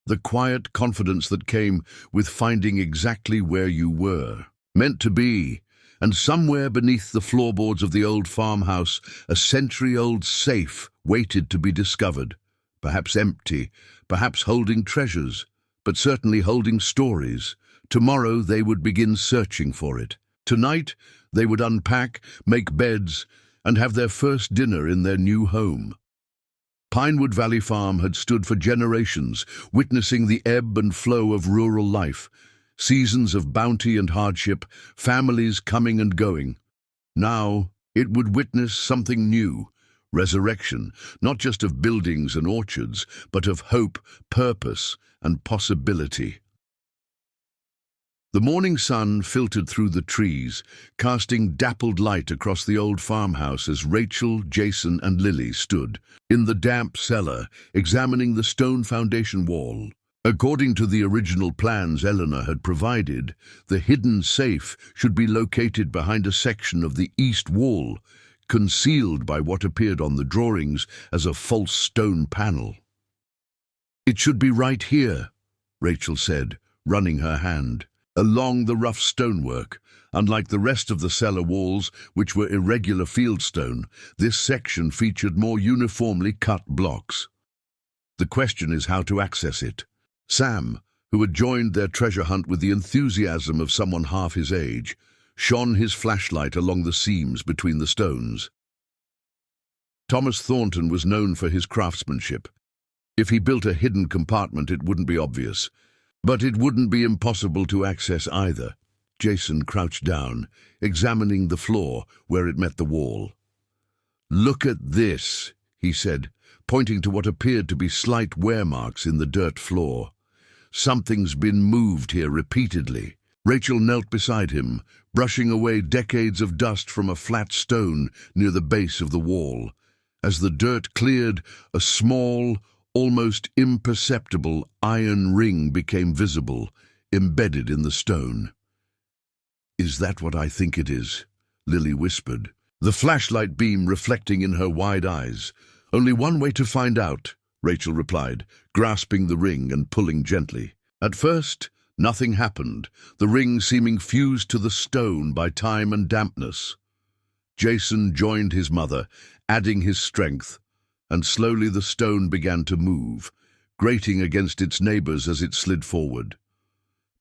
The quiet confidence that came with finding exactly where you were meant to be, and somewhere beneath the floorboards of the old farmhouse, a century-old safe waited to be discovered. Perhaps empty, perhaps holding treasures, but certainly holding stories. Tomorrow they would begin searching for it. Tonight they would unpack, make beds, and have their first dinner in their new home. Pinewood Valley Farm had stood for generations, witnessing the ebb and flow of rural life, seasons of bounty and hardship, families coming and going. Now it would witness something new, resurrection, not just of buildings and orchards, but of hope, purpose, and possibility. The morning sun filtered through the trees, casting dappled light across the old farmhouse as Rachel, Jason, and Lily stood in the damp cellar, examining the stone foundation wall. According to the original plans Eleanor had provided, the hidden safe should be located behind a section of the east wall, concealed by what appeared on the drawings as a false stone panel. "It should be right here," Rachel said, running her hand along the rough stonework. Unlike the rest of the cellar walls, which were irregular fieldstone, this section featured more uniformly cut blocks. "The question is how to access it." Sam, who had joined their treasure hunt with the enthusiasm of someone half his age, shone his flashlight along the seams between the stones. Thomas Thornton was known for his craftsmanship. If he built a hidden compartment, it wouldn't be obvious. But it wouldn't be impossible to access either. Jason crouched down, examining the floor where it met the wall. "Look at this," he said, pointing to what appeared to be slight wear marks in the dirt floor. "Something's been moved here repeatedly." Rachel knelt beside him, brushing away decades of dust from a flat stone near the base of the wall. As the dirt cleared, a small, almost imperceptible iron ring became visible, embedded in the stone. "Is that what I think it is?" Lily whispered, the flashlight beam reflecting in her wide eyes. "Only one way to find out," Rachel replied, grasping the ring and pulling gently. At first, nothing happened, the ring seeming fused to the stone by time and dampness. Jason joined his mother, adding his strength, and slowly the stone began to move, grating against its neighbors as it slid forward.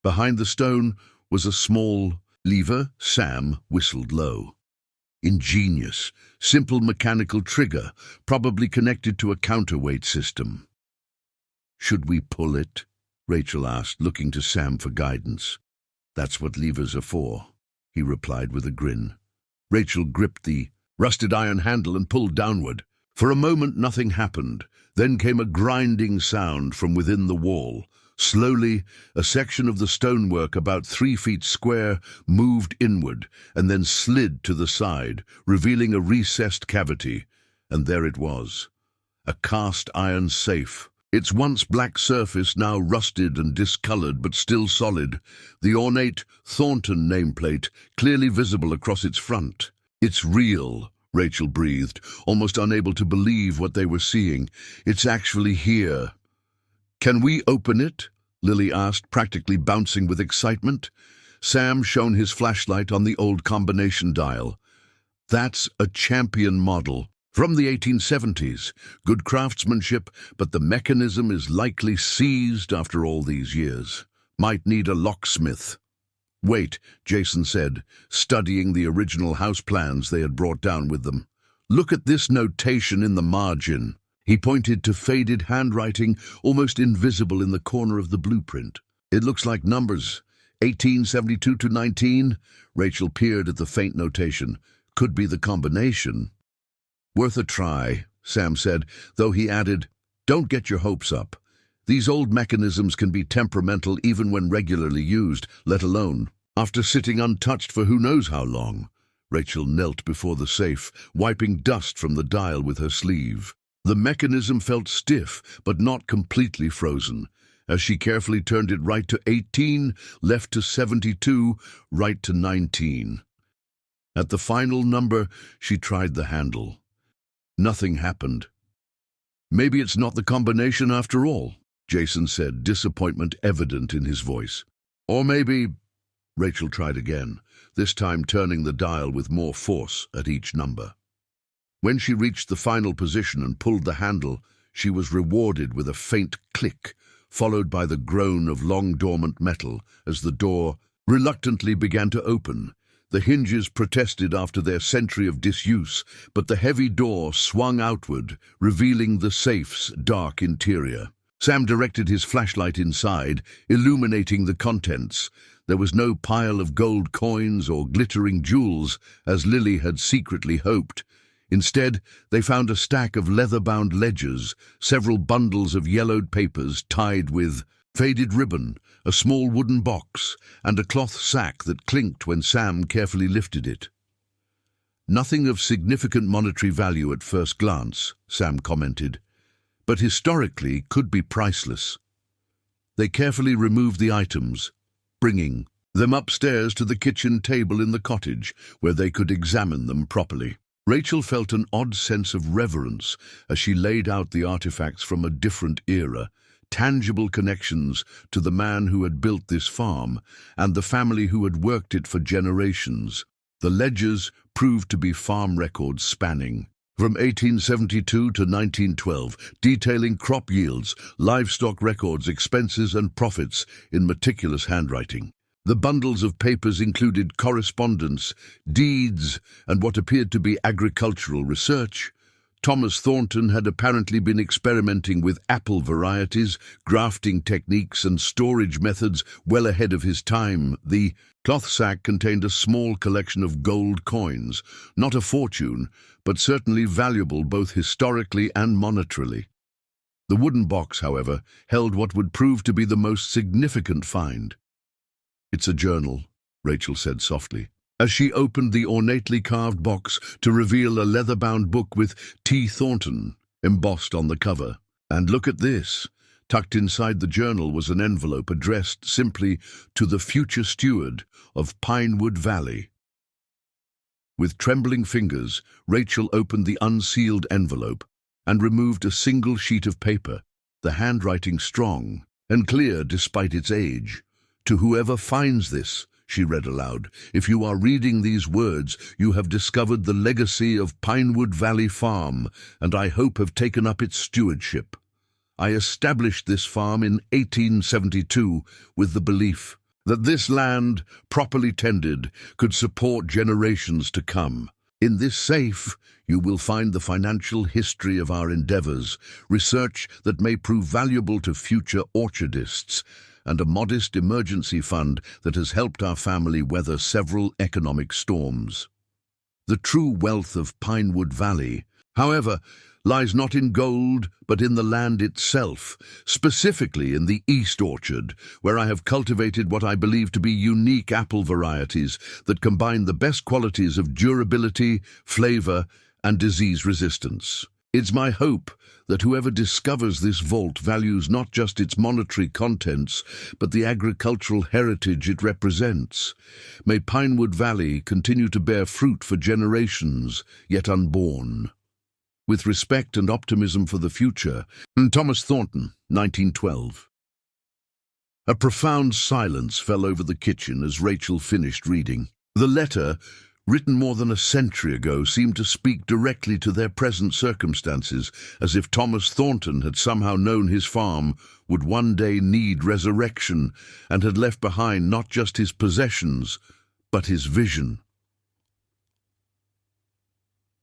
Behind the stone was a small lever. Sam whistled low. Ingenious, simple mechanical trigger, probably connected to a counterweight system. "Should we pull it?" Rachel asked, looking to Sam for guidance. "That's what levers are for," he replied with a grin. Rachel gripped the rusted iron handle and pulled downward. For a moment nothing happened. Then came a grinding sound from within the wall. Slowly, a section of the stonework about 3 feet square moved inward and then slid to the side, revealing a recessed cavity. And there it was, a cast iron safe. Its once black surface now rusted and discolored but still solid, the ornate Thornton nameplate clearly visible across its front. "It's real," Rachel breathed, almost unable to believe what they were seeing. "It's actually here." "Can we open it?" Lily asked, practically bouncing with excitement. Sam shone his flashlight on the old combination dial. "That's a champion model. From the 1870s. Good craftsmanship, but the mechanism is likely seized after all these years. Might need a locksmith." "Wait," Jason said, studying the original house plans they had brought down with them. "Look at this notation in the margin." He pointed to faded handwriting, almost invisible in the corner of the blueprint. "It looks like numbers. 1872 to 19. Rachel peered at the faint notation. "Could be the combination." "Worth a try," Sam said, though he added, "Don't get your hopes up. These old mechanisms can be temperamental even when regularly used, let alone after sitting untouched for who knows how long." Rachel knelt before the safe, wiping dust from the dial with her sleeve. The mechanism felt stiff, but not completely frozen. As she carefully turned it right to 18, left to 72, right to 19. At the final number, she tried the handle. Nothing happened. "Maybe it's not the combination after all," Jason said, disappointment evident in his voice. "Or maybe—" Rachel tried again, this time turning the dial with more force at each number. When she reached the final position and pulled the handle, she was rewarded with a faint click, followed by the groan of long-dormant metal as the door reluctantly began to open. The hinges protested after their century of disuse, but the heavy door swung outward, revealing the safe's dark interior. Sam directed his flashlight inside, illuminating the contents. There was no pile of gold coins or glittering jewels, as Lily had secretly hoped. Instead, they found a stack of leather-bound ledgers, several bundles of yellowed papers tied with faded ribbon, a small wooden box, and a cloth sack that clinked when Sam carefully lifted it. "Nothing of significant monetary value at first glance," Sam commented, "but historically could be priceless." They carefully removed the items, bringing them upstairs to the kitchen table in the cottage, where they could examine them properly. Rachel felt an odd sense of reverence as she laid out the artifacts from a different era, tangible connections to the man who had built this farm and the family who had worked it for generations. The ledgers proved to be farm records spanning from 1872 to 1912, detailing crop yields, livestock records, expenses and profits in meticulous handwriting. The bundles of papers included correspondence, deeds, and what appeared to be agricultural research. Thomas Thornton had apparently been experimenting with apple varieties, grafting techniques, and storage methods well ahead of his time. The cloth sack contained a small collection of gold coins, not a fortune, but certainly valuable both historically and monetarily. The wooden box, however, held what would prove to be the most significant find. "It's a journal," Rachel said softly, as she opened the ornately carved box to reveal a leather-bound book with T. Thornton embossed on the cover. "And look at this." Tucked inside the journal was an envelope addressed simply to the future steward of Pinewood Valley. With trembling fingers, Rachel opened the unsealed envelope and removed a single sheet of paper, the handwriting strong and clear despite its age. "To whoever finds this," she read aloud, "if you are reading these words, you have discovered the legacy of Pinewood Valley Farm, and I hope have taken up its stewardship. I established this farm in 1872 with the belief that this land, properly tended, could support generations to come. In this safe, you will find the financial history of our endeavors, research that may prove valuable to future orchardists, and a modest emergency fund that has helped our family weather several economic storms. The true wealth of Pinewood Valley, however, lies not in gold, but in the land itself, specifically in the East Orchard, where I have cultivated what I believe to be unique apple varieties that combine the best qualities of durability, flavor, and disease resistance. It's my hope that whoever discovers this vault values not just its monetary contents, but the agricultural heritage it represents. May Pinewood Valley continue to bear fruit for generations, yet unborn. With respect and optimism for the future, Thomas Thornton, 1912. A profound silence fell over the kitchen as Rachel finished reading. The letter, written more than a century ago, seemed to speak directly to their present circumstances, as if Thomas Thornton had somehow known his farm would one day need resurrection and had left behind not just his possessions, but his vision.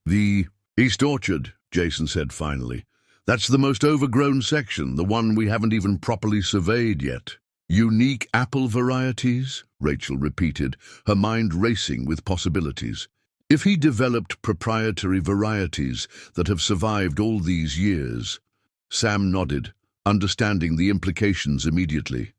"The East Orchard," Jason said finally. "That's the most overgrown section, the one we haven't even properly surveyed yet." "Unique apple varieties?" Rachel repeated, her mind racing with possibilities. If he developed proprietary varieties that have survived all these years? Sam nodded, understanding the implications immediately.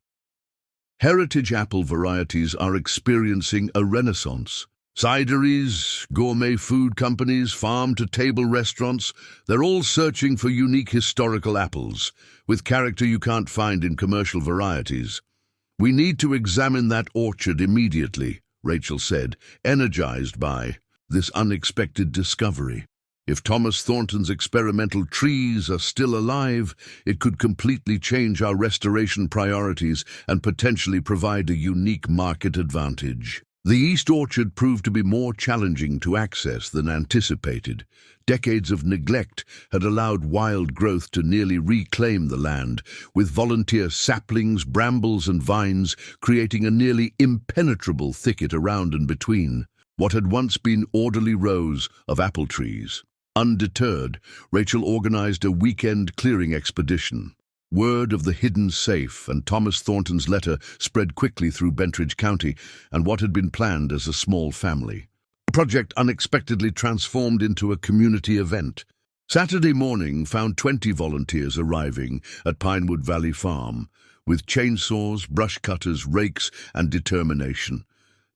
Heritage apple varieties are experiencing a renaissance. Cideries, gourmet food companies, farm-to-table restaurants, they're all searching for unique historical apples, with character you can't find in commercial varieties. "We need to examine that orchard immediately," Rachel said, energized by this unexpected discovery. If Thomas Thornton's experimental trees are still alive, it could completely change our restoration priorities and potentially provide a unique market advantage. The East Orchard proved to be more challenging to access than anticipated. Decades of neglect had allowed wild growth to nearly reclaim the land, with volunteer saplings, brambles and vines creating a nearly impenetrable thicket around and between what had once been orderly rows of apple trees. Undeterred, Rachel organized a weekend clearing expedition. Word of the hidden safe and Thomas Thornton's letter spread quickly through Bentridge County and what had been planned as a small family. The project unexpectedly transformed into a community event. Saturday morning found 20 volunteers arriving at Pinewood Valley Farm, with chainsaws, brush cutters, rakes, and determination.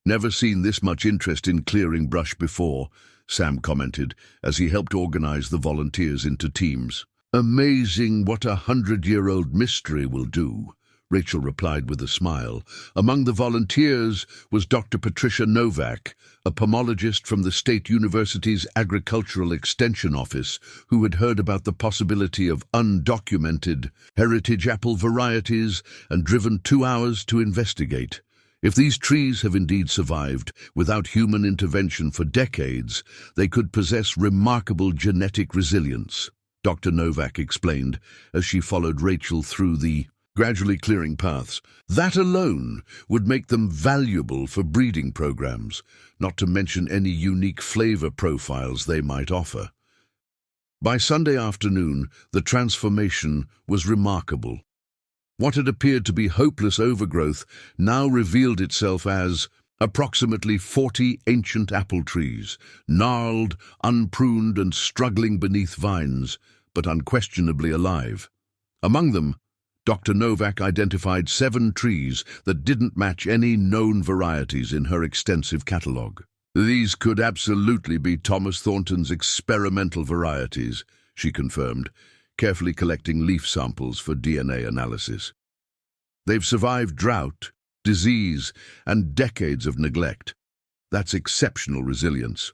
"Never seen this much interest in clearing brush before," Sam commented as he helped organize the volunteers into teams. "Amazing what a 100-year-old mystery will do," Rachel replied with a smile. Among the volunteers was Dr. Patricia Novak, a pomologist from the State University's Agricultural Extension Office, who had heard about the possibility of undocumented heritage apple varieties and driven 2 hours to investigate. If these trees have indeed survived without human intervention for decades, they could possess remarkable genetic resilience, Dr. Novak explained as she followed Rachel through the gradually clearing paths. That alone would make them valuable for breeding programs, not to mention any unique flavor profiles they might offer. By Sunday afternoon, the transformation was remarkable. What had appeared to be hopeless overgrowth now revealed itself as approximately 40 ancient apple trees, gnarled, unpruned and struggling beneath vines, but unquestionably alive. Among them, Dr. Novak identified 7 trees that didn't match any known varieties in her extensive catalogue. "These could absolutely be Thomas Thornton's experimental varieties," she confirmed, carefully collecting leaf samples for DNA analysis. "They've survived drought, disease, and decades of neglect. That's exceptional resilience."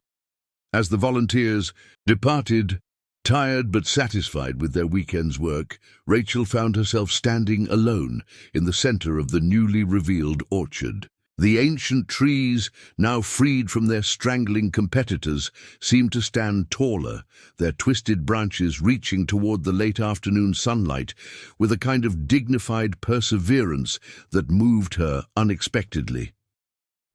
As the volunteers departed, tired but satisfied with their weekend's work, Rachel found herself standing alone in the center of the newly revealed orchard. The ancient trees, now freed from their strangling competitors, seemed to stand taller, their twisted branches reaching toward the late afternoon sunlight with a kind of dignified perseverance that moved her unexpectedly.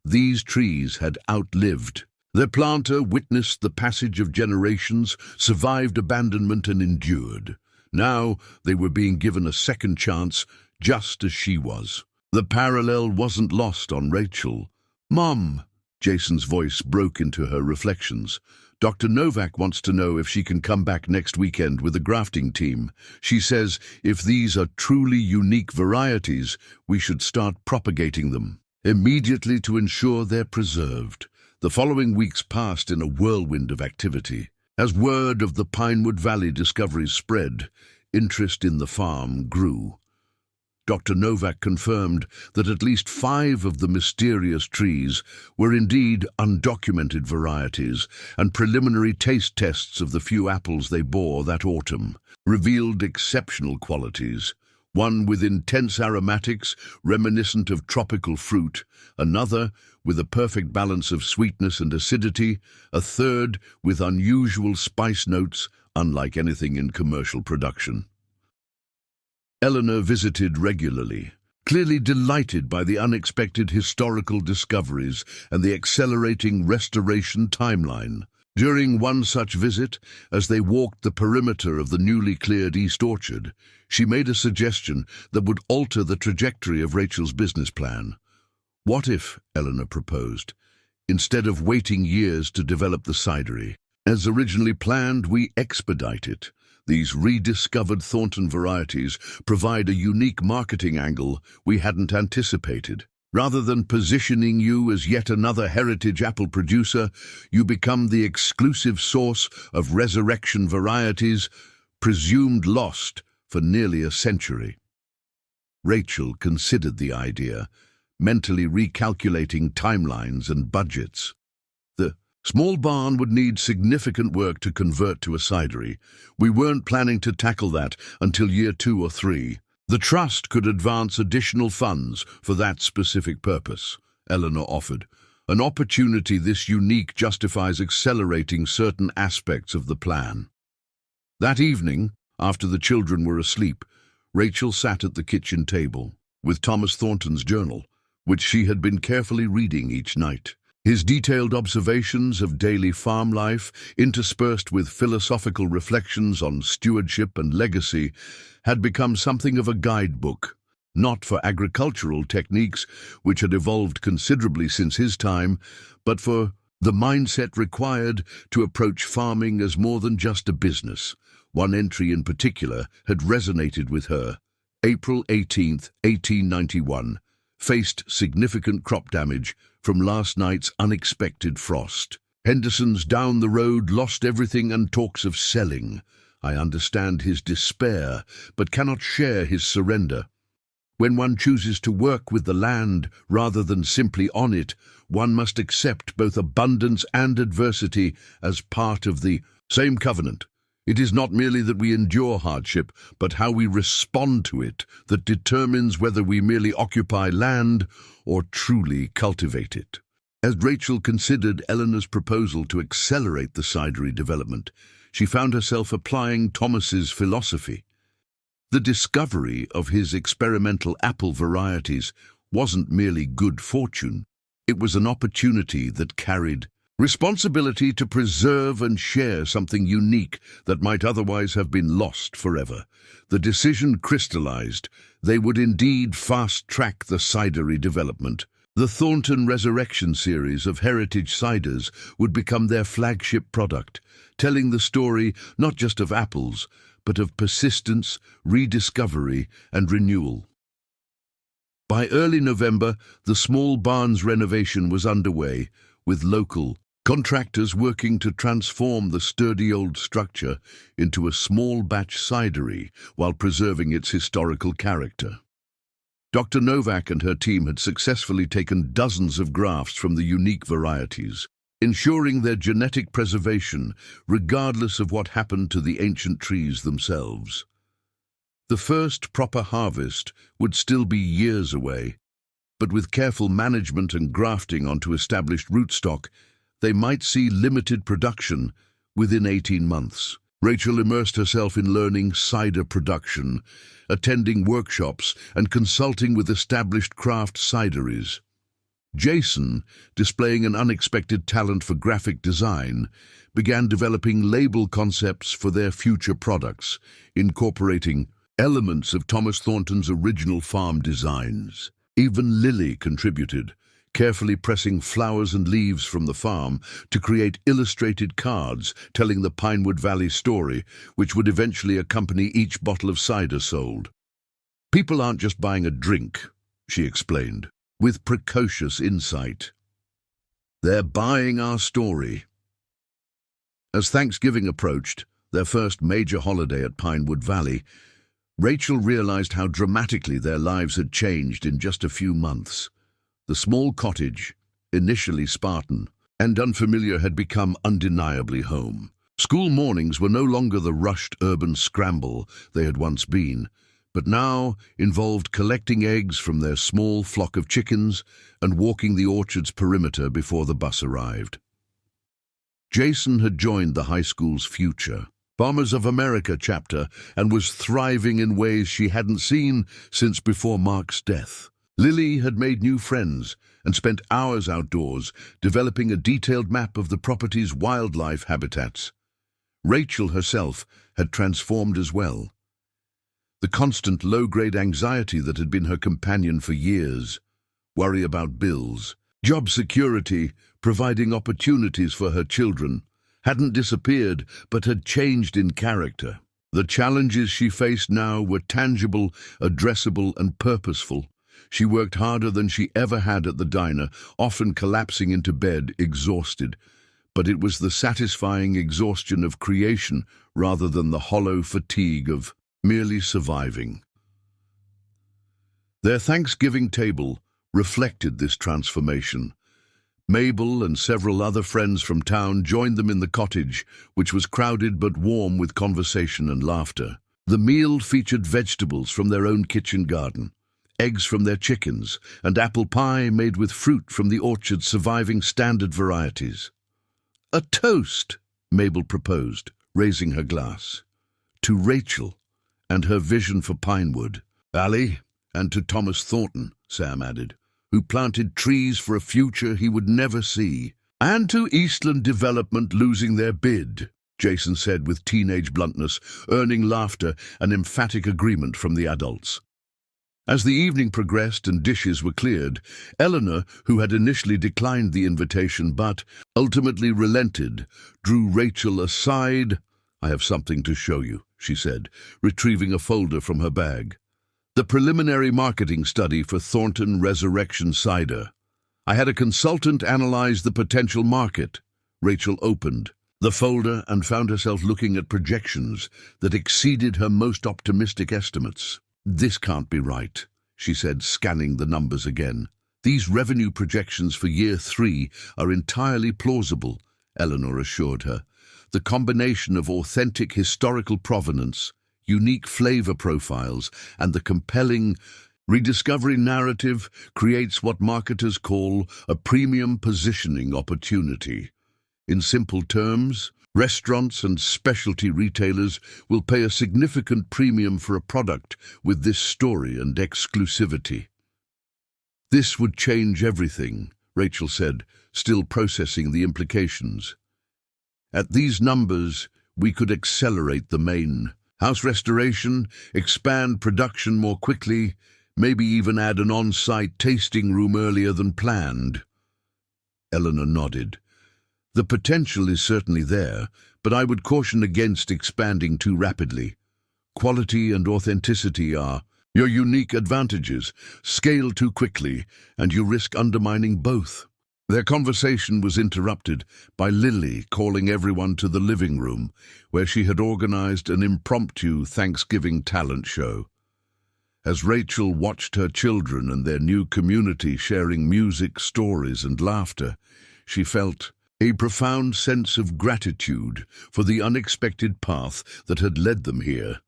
These trees had outlived. Their planter witnessed the passage of generations, survived abandonment and endured. Now they were being given a second chance, just as she was. The parallel wasn't lost on Rachel. "Mom," Jason's voice broke into her reflections. "Dr. Novak wants to know if she can come back next weekend with a grafting team. She says if these are truly unique varieties, we should start propagating them immediately to ensure they're preserved." The following weeks passed in a whirlwind of activity. As word of the Pinewood Valley discoveries spread, interest in the farm grew. Dr. Novak confirmed that at least 5 of the mysterious trees were indeed undocumented varieties, and preliminary taste tests of the few apples they bore that autumn revealed exceptional qualities. One with intense aromatics reminiscent of tropical fruit, another with a perfect balance of sweetness and acidity, a third with unusual spice notes unlike anything in commercial production. Eleanor visited regularly, clearly delighted by the unexpected historical discoveries and the accelerating restoration timeline. During one such visit, as they walked the perimeter of the newly cleared East Orchard, she made a suggestion that would alter the trajectory of Rachel's business plan. What if, Eleanor proposed, instead of waiting years to develop the cidery, as originally planned, we expedite it? These rediscovered Thornton varieties provide a unique marketing angle we hadn't anticipated. Rather than positioning you as yet another heritage apple producer, you become the exclusive source of resurrection varieties presumed lost for nearly a century. Rachel considered the idea, mentally recalculating timelines and budgets. The small barn would need significant work to convert to a cidery. We weren't planning to tackle that until year 2 or 3. The trust could advance additional funds for that specific purpose, Eleanor offered. An opportunity this unique justifies accelerating certain aspects of the plan. That evening, after the children were asleep, Rachel sat at the kitchen table with Thomas Thornton's journal, which she had been carefully reading each night. His detailed observations of daily farm life, interspersed with philosophical reflections on stewardship and legacy, had become something of a guidebook, not for agricultural techniques, which had evolved considerably since his time, but for the mindset required to approach farming as more than just a business. One entry in particular had resonated with her. April 18th, 1891, faced significant crop damage from last night's unexpected frost. Henderson's down the road lost everything and talks of selling. I understand his despair, but cannot share his surrender. When one chooses to work with the land rather than simply on it, one must accept both abundance and adversity as part of the same covenant. It is not merely that we endure hardship, but how we respond to it that determines whether we merely occupy land or truly cultivate it. As Rachel considered Eleanor's proposal to accelerate the cidery development, she found herself applying Thomas's philosophy. The discovery of his experimental apple varieties wasn't merely good fortune. It was an opportunity that carried responsibility to preserve and share something unique that might otherwise have been lost forever. The decision crystallized. They would indeed fast-track the cidery development. The Thornton Resurrection series of heritage ciders would become their flagship product, telling the story not just of apples, but of persistence, rediscovery, and renewal. By early November, the small barn's renovation was underway, with local contractors working to transform the sturdy old structure into a small batch cidery while preserving its historical character. Dr. Novak and her team had successfully taken dozens of grafts from the unique varieties, ensuring their genetic preservation regardless of what happened to the ancient trees themselves. The first proper harvest would still be years away, but with careful management and grafting onto established rootstock, they might see limited production within 18 months. Rachel immersed herself in learning cider production, attending workshops and consulting with established craft cideries. Jason, displaying an unexpected talent for graphic design, began developing label concepts for their future products, incorporating elements of Thomas Thornton's original farm designs. Even Lily contributed, carefully pressing flowers and leaves from the farm to create illustrated cards telling the Pinewood Valley story, which would eventually accompany each bottle of cider sold. People aren't just buying a drink, she explained, with precocious insight. They're buying our story. As Thanksgiving approached, their first major holiday at Pinewood Valley, Rachel realized how dramatically their lives had changed in just a few months. The small cottage, initially Spartan and unfamiliar, had become undeniably home. School mornings were no longer the rushed urban scramble they had once been, but now involved collecting eggs from their small flock of chickens and walking the orchard's perimeter before the bus arrived. Jason had joined the high school's Future Farmers of America chapter and was thriving in ways she hadn't seen since before Mark's death. Lily had made new friends and spent hours outdoors developing a detailed map of the property's wildlife habitats. Rachel herself had transformed as well. The constant low-grade anxiety that had been her companion for years, worry about bills, job security, providing opportunities for her children, hadn't disappeared but had changed in character. The challenges she faced now were tangible, addressable, and purposeful. She worked harder than she ever had at the diner, often collapsing into bed, exhausted. But it was the satisfying exhaustion of creation rather than the hollow fatigue of merely surviving. Their Thanksgiving table reflected this transformation. Mabel and several other friends from town joined them in the cottage, which was crowded but warm with conversation and laughter. The meal featured vegetables from their own kitchen garden, eggs from their chickens, and apple pie made with fruit from the orchard's surviving standard varieties. "A toast," Mabel proposed, raising her glass. "To Rachel and her vision for Pinewood Valley, and to Thomas Thornton," Sam added, "who planted trees for a future he would never see. And to Eastland Development losing their bid," Jason said with teenage bluntness, earning laughter and emphatic agreement from the adults. As the evening progressed and dishes were cleared, Eleanor, who had initially declined the invitation but ultimately relented, drew Rachel aside. "I have something to show you," she said, retrieving a folder from her bag. "The preliminary marketing study for Thornton Resurrection Cider. I had a consultant analyze the potential market." Rachel opened the folder and found herself looking at projections that exceeded her most optimistic estimates. "This can't be right," she said, scanning the numbers again. "These revenue projections for year 3 are entirely plausible," Eleanor assured her. "The combination of authentic historical provenance, unique flavor profiles, and the compelling rediscovery narrative creates what marketers call a premium positioning opportunity. In simple terms, restaurants and specialty retailers will pay a significant premium for a product with this story and exclusivity." "This would change everything," Rachel said, still processing the implications. "At these numbers, we could accelerate the main house restoration, expand production more quickly, maybe even add an on-site tasting room earlier than planned." Eleanor nodded. "The potential is certainly there, but I would caution against expanding too rapidly. Quality and authenticity are your unique advantages. Scale too quickly, and you risk undermining both." Their conversation was interrupted by Lily calling everyone to the living room, where she had organized an impromptu Thanksgiving talent show. As Rachel watched her children and their new community sharing music, stories, and laughter, she felt a profound sense of gratitude for the unexpected path that had led them here.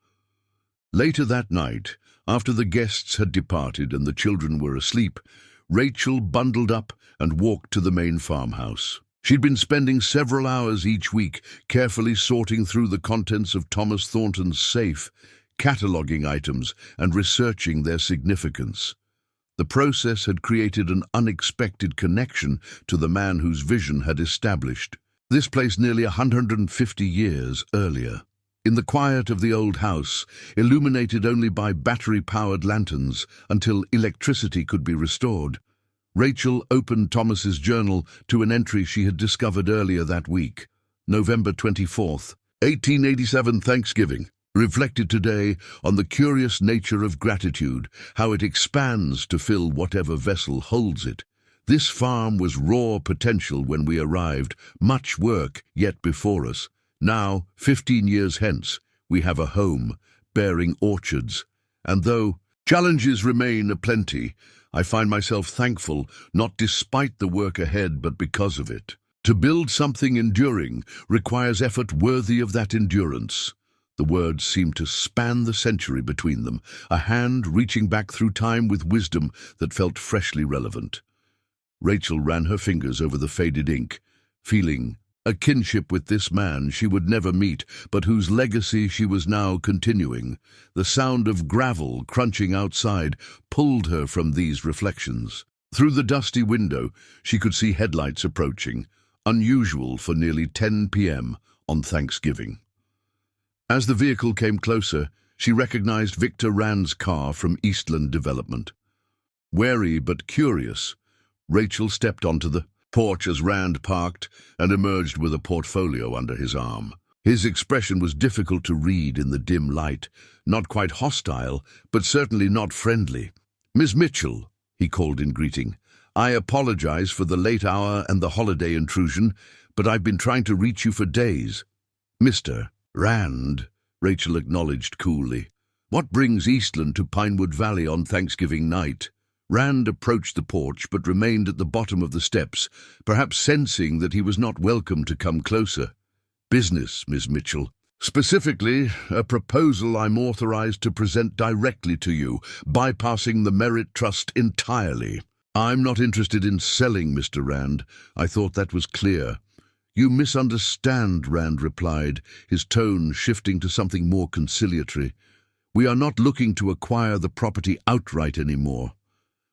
Later that night, after the guests had departed and the children were asleep, Rachel bundled up and walked to the main farmhouse. She'd been spending several hours each week carefully sorting through the contents of Thomas Thornton's safe, cataloguing items and researching their significance. The process had created an unexpected connection to the man whose vision had established this place nearly 150 years earlier. In the quiet of the old house, illuminated only by battery-powered lanterns until electricity could be restored, Rachel opened Thomas's journal to an entry she had discovered earlier that week. November 24th, 1887 Thanksgiving. Reflected today on the curious nature of gratitude, how it expands to fill whatever vessel holds it. This farm was raw potential when we arrived, much work yet before us. Now, 15 years hence, we have a home, bearing orchards, and though challenges remain aplenty, I find myself thankful, not despite the work ahead, but because of it. To build something enduring requires effort worthy of that endurance. The words seemed to span the century between them, a hand reaching back through time with wisdom that felt freshly relevant. Rachel ran her fingers over the faded ink, feeling a kinship with this man she would never meet, but whose legacy she was now continuing. The sound of gravel crunching outside pulled her from these reflections. Through the dusty window, she could see headlights approaching, unusual for nearly 10 p.m. on Thanksgiving. As the vehicle came closer, she recognized Victor Rand's car from Eastland Development. Wary but curious, Rachel stepped onto the porch as Rand parked and emerged with a portfolio under his arm. His expression was difficult to read in the dim light, not quite hostile, but certainly not friendly. "Miss Mitchell," he called in greeting, "I apologize for the late hour and the holiday intrusion, but I've been trying to reach you for days." "Mr. Rand," Rachel acknowledged coolly. "What brings Eastland to Pinewood Valley on Thanksgiving night?" Rand approached the porch but remained at the bottom of the steps, perhaps sensing that he was not welcome to come closer. "Business, Miss Mitchell. Specifically, a proposal I'm authorized to present directly to you, bypassing the Merit Trust entirely." "I'm not interested in selling, Mr. Rand. I thought that was clear." "You misunderstand," Rand replied, his tone shifting to something more conciliatory. "We are not looking to acquire the property outright anymore.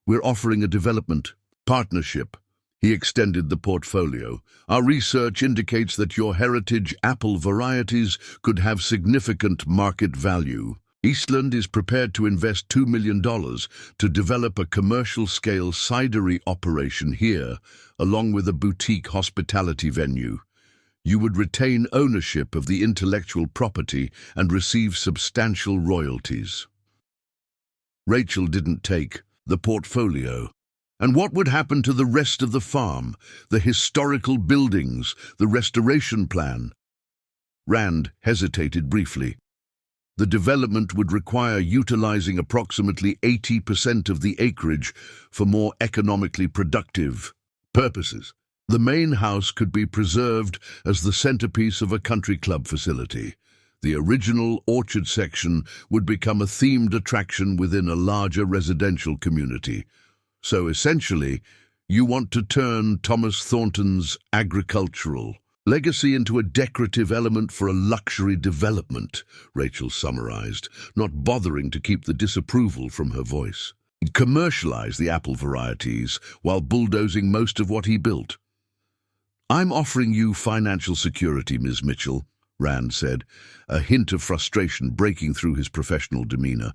We're offering a development partnership." He extended the portfolio. "Our research indicates that your heritage apple varieties could have significant market value. Eastland is prepared to invest $2 million to develop a commercial-scale cidery operation here, along with a boutique hospitality venue. You would retain ownership of the intellectual property and receive substantial royalties." Rachel didn't take the portfolio. And what would happen to the rest of the farm, the historical buildings, the restoration plan? Rand hesitated briefly. The development would require utilizing approximately 80% of the acreage for more economically productive purposes. The main house could be preserved as the centerpiece of a country club facility. The original orchard section would become a themed attraction within a larger residential community. So essentially, you want to turn Thomas Thornton's agricultural legacy into a decorative element for a luxury development, Rachel summarized, not bothering to keep the disapproval from her voice. Commercialize the apple varieties while bulldozing most of what he built. "I'm offering you financial security, Ms. Mitchell," Rand said, a hint of frustration breaking through his professional demeanor.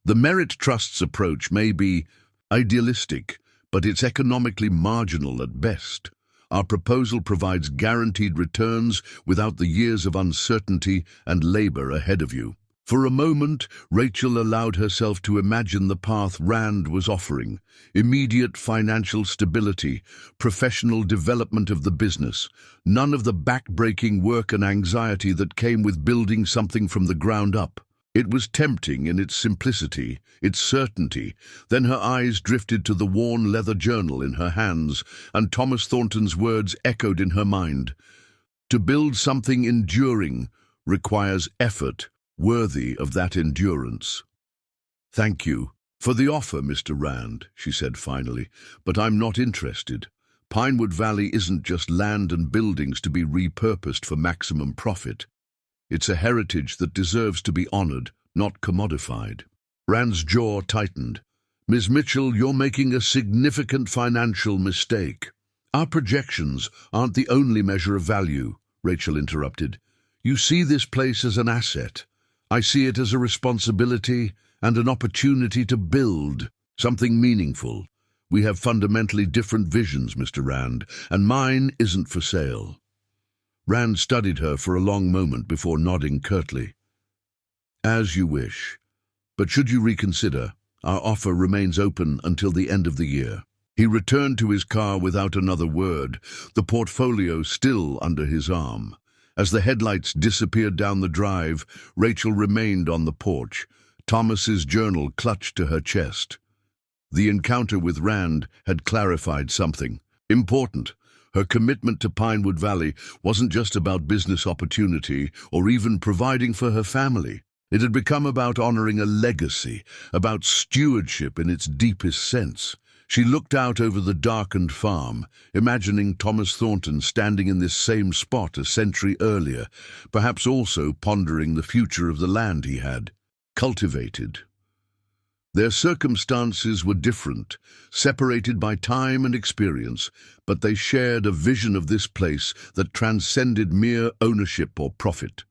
"The Merit Trust's approach may be idealistic, but it's economically marginal at best. Our proposal provides guaranteed returns without the years of uncertainty and labor ahead of you." For a moment, Rachel allowed herself to imagine the path Rand was offering: immediate financial stability, professional development of the business, none of the back-breaking work and anxiety that came with building something from the ground up. It was tempting in its simplicity, its certainty. Then her eyes drifted to the worn leather journal in her hands, and Thomas Thornton's words echoed in her mind. "To build something enduring requires effort worthy of that endurance." "Thank you for the offer, Mr. Rand," she said finally, "but I'm not interested. Pinewood Valley isn't just land and buildings to be repurposed for maximum profit. It's a heritage that deserves to be honored, not commodified." Rand's jaw tightened. "Ms. Mitchell, you're making a significant financial mistake." "Our projections aren't the only measure of value," Rachel interrupted. "You see this place as an asset. I see it as a responsibility and an opportunity to build something meaningful. We have fundamentally different visions, Mr. Rand, and mine isn't for sale." Rand studied her for a long moment before nodding curtly. "As you wish. But should you reconsider, our offer remains open until the end of the year." He returned to his car without another word, the portfolio still under his arm. As the headlights disappeared down the drive, Rachel remained on the porch, Thomas's journal clutched to her chest. The encounter with Rand had clarified something important. Her commitment to Pinewood Valley wasn't just about business opportunity or even providing for her family. It had become about honoring a legacy, about stewardship in its deepest sense. She looked out over the darkened farm, imagining Thomas Thornton standing in this same spot a century earlier, perhaps also pondering the future of the land he had cultivated. Their circumstances were different, separated by time and experience, but they shared a vision of this place that transcended mere ownership or profit.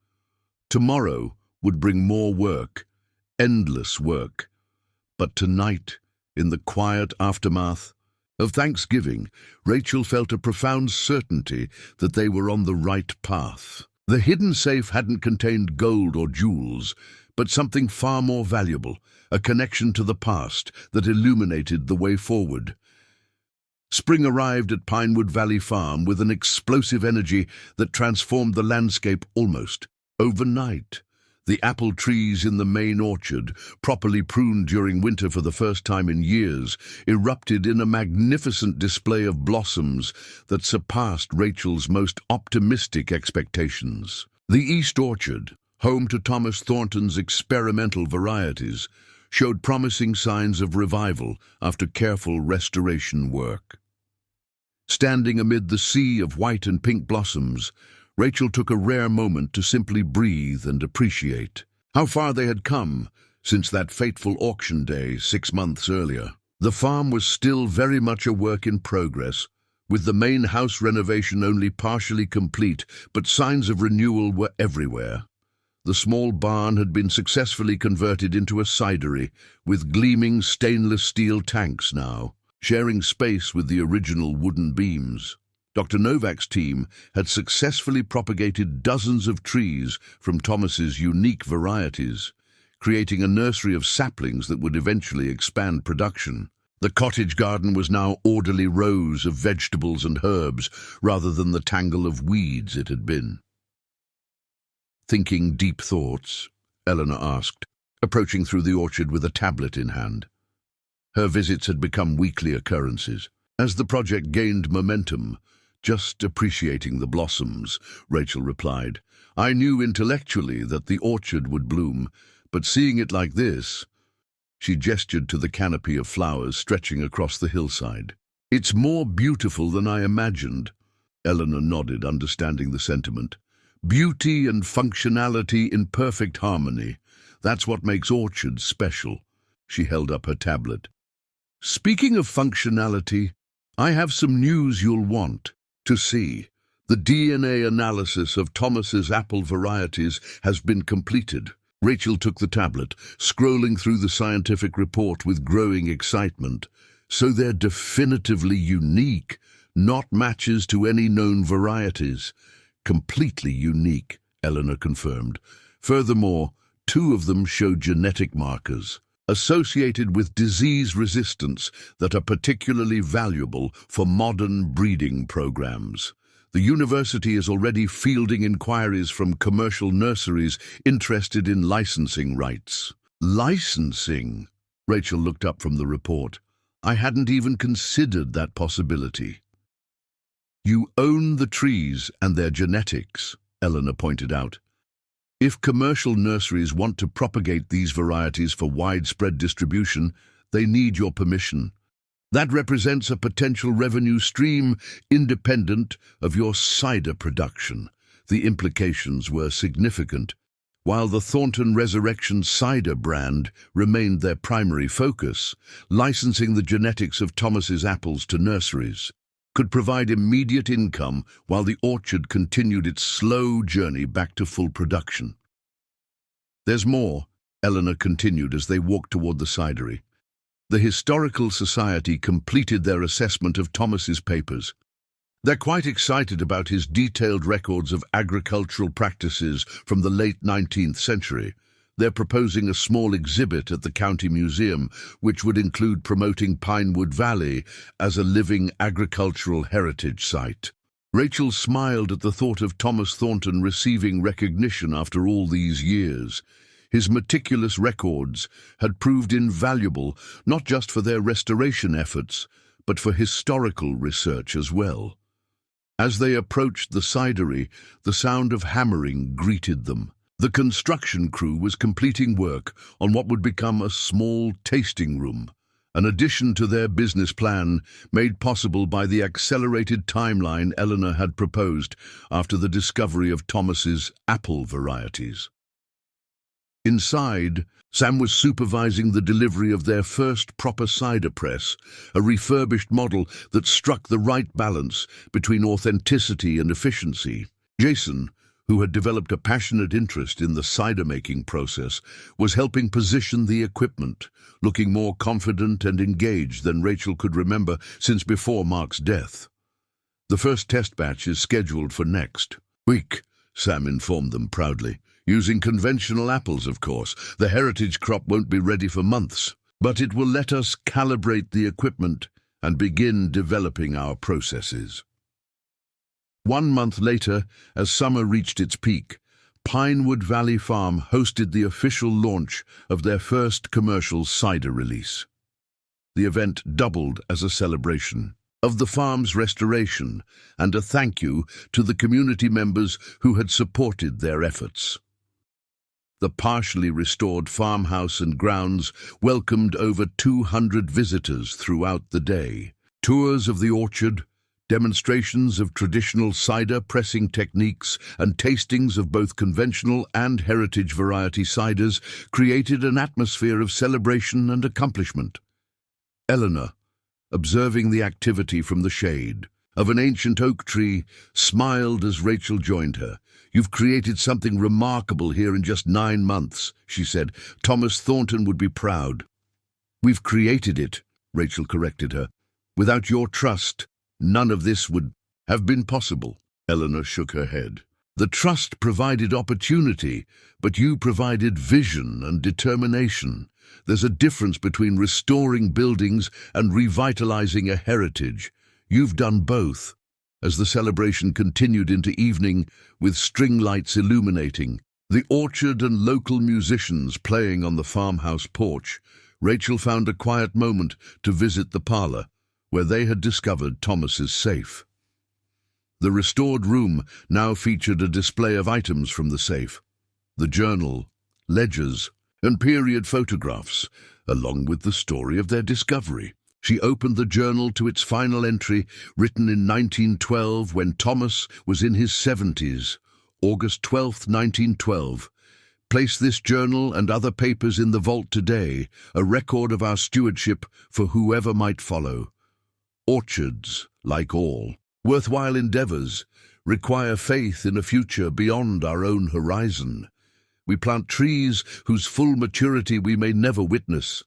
Tomorrow would bring more work, endless work. But tonight, in the quiet aftermath of Thanksgiving, Rachel felt a profound certainty that they were on the right path. The hidden safe hadn't contained gold or jewels, but something far more valuable, a connection to the past that illuminated the way forward. Spring arrived at Pinewood Valley Farm with an explosive energy that transformed the landscape almost overnight. The apple trees in the main orchard, properly pruned during winter for the first time in years, erupted in a magnificent display of blossoms that surpassed Rachel's most optimistic expectations. The East Orchard, home to Thomas Thornton's experimental varieties, showed promising signs of revival after careful restoration work. Standing amid the sea of white and pink blossoms, Rachel took a rare moment to simply breathe and appreciate how far they had come since that fateful auction day 6 months earlier. The farm was still very much a work in progress, with the main house renovation only partially complete, but signs of renewal were everywhere. The small barn had been successfully converted into a cidery, with gleaming stainless steel tanks now, sharing space with the original wooden beams. Dr. Novak's team had successfully propagated dozens of trees from Thomas's unique varieties, creating a nursery of saplings that would eventually expand production. The cottage garden was now orderly rows of vegetables and herbs rather than the tangle of weeds it had been. Thinking deep thoughts, Eleanor asked, approaching through the orchard with a tablet in hand. Her visits had become weekly occurrences. As the project gained momentum, "Just appreciating the blossoms," Rachel replied. "I knew intellectually that the orchard would bloom, but seeing it like this—" She gestured to the canopy of flowers stretching across the hillside. "It's more beautiful than I imagined." Eleanor nodded, understanding the sentiment. Beauty and functionality in perfect harmony. That's what makes orchards special. She held up her tablet. "Speaking of functionality, I have some news you'll want to see. The DNA analysis of Thomas's apple varieties has been completed." Rachel took the tablet, scrolling through the scientific report with growing excitement. "So they're definitively unique, not matches to any known varieties." "Completely unique," Eleanor confirmed. "Furthermore, 2 of them show genetic markers associated with disease resistance that are particularly valuable for modern breeding programs. The university is already fielding inquiries from commercial nurseries interested in licensing rights." "Licensing?" Rachel looked up from the report. "I hadn't even considered that possibility." "You own the trees and their genetics," Eleanor pointed out. "If commercial nurseries want to propagate these varieties for widespread distribution, they need your permission. That represents a potential revenue stream independent of your cider production." The implications were significant. While the Thornton Resurrection cider brand remained their primary focus, licensing the genetics of Thomas's apples to nurseries could provide immediate income while the orchard continued its slow journey back to full production. "There's more," Eleanor continued as they walked toward the cidery. "The Historical Society completed their assessment of Thomas's papers. They're quite excited about his detailed records of agricultural practices from the late 19th century. They're proposing a small exhibit at the County Museum, which would include promoting Pinewood Valley as a living agricultural heritage site." Rachel smiled at the thought of Thomas Thornton receiving recognition after all these years. His meticulous records had proved invaluable not just for their restoration efforts, but for historical research as well. As they approached the cidery, the sound of hammering greeted them. The construction crew was completing work on what would become a small tasting room, an addition to their business plan made possible by the accelerated timeline Eleanor had proposed after the discovery of Thomas's apple varieties. Inside, Sam was supervising the delivery of their first proper cider press, a refurbished model that struck the right balance between authenticity and efficiency. Jason, who had developed a passionate interest in the cider-making process, was helping position the equipment, looking more confident and engaged than Rachel could remember since before Mark's death. The first test batch is scheduled for next week, Sam informed them proudly. Using conventional apples, of course. The heritage crop won't be ready for months, but it will let us calibrate the equipment and begin developing our processes. 1 month later, as summer reached its peak, Pinewood Valley Farm hosted the official launch of their first commercial cider release. The event doubled as a celebration of the farm's restoration and a thank you to the community members who had supported their efforts. The partially restored farmhouse and grounds welcomed over 200 visitors throughout the day. Tours of the orchard, demonstrations of traditional cider pressing techniques, and tastings of both conventional and heritage variety ciders created an atmosphere of celebration and accomplishment. Eleanor, observing the activity from the shade of an ancient oak tree, smiled as Rachel joined her. "You've created something remarkable here in just 9 months," she said. "Thomas Thornton would be proud." "We've created it," Rachel corrected her. "Without your trust, none of this would have been possible." Eleanor shook her head. "The trust provided opportunity, but you provided vision and determination. There's a difference between restoring buildings and revitalizing a heritage. You've done both." As the celebration continued into evening, with string lights illuminating the orchard and local musicians playing on the farmhouse porch, Rachel found a quiet moment to visit the parlor, where they had discovered Thomas's safe. The restored room now featured a display of items from the safe: the journal, ledgers, and period photographs, along with the story of their discovery. She opened the journal to its final entry, written in 1912 when Thomas was in his 70s, August 12, 1912. "Place this journal and other papers in the vault today, a record of our stewardship for whoever might follow. Orchards, like all worthwhile endeavors, require faith in a future beyond our own horizon. We plant trees whose full maturity we may never witness.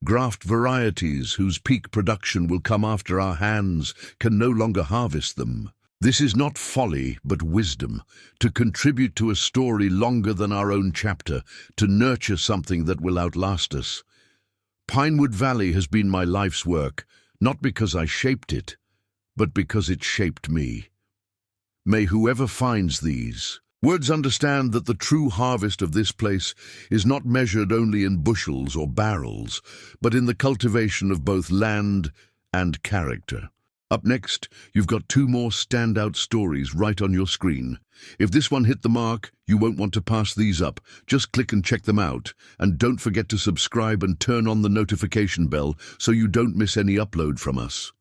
Graft varieties whose peak production will come after our hands can no longer harvest them. This is not folly, but wisdom, to contribute to a story longer than our own chapter, to nurture something that will outlast us. Pinewood Valley has been my life's work, not because I shaped it, but because it shaped me. May whoever finds these words understand that the true harvest of this place is not measured only in bushels or barrels, but in the cultivation of both land and character." Up next, you've got 2 more standout stories right on your screen. If this one hit the mark, you won't want to pass these up. Just click and check them out. And don't forget to subscribe and turn on the notification bell so you don't miss any upload from us.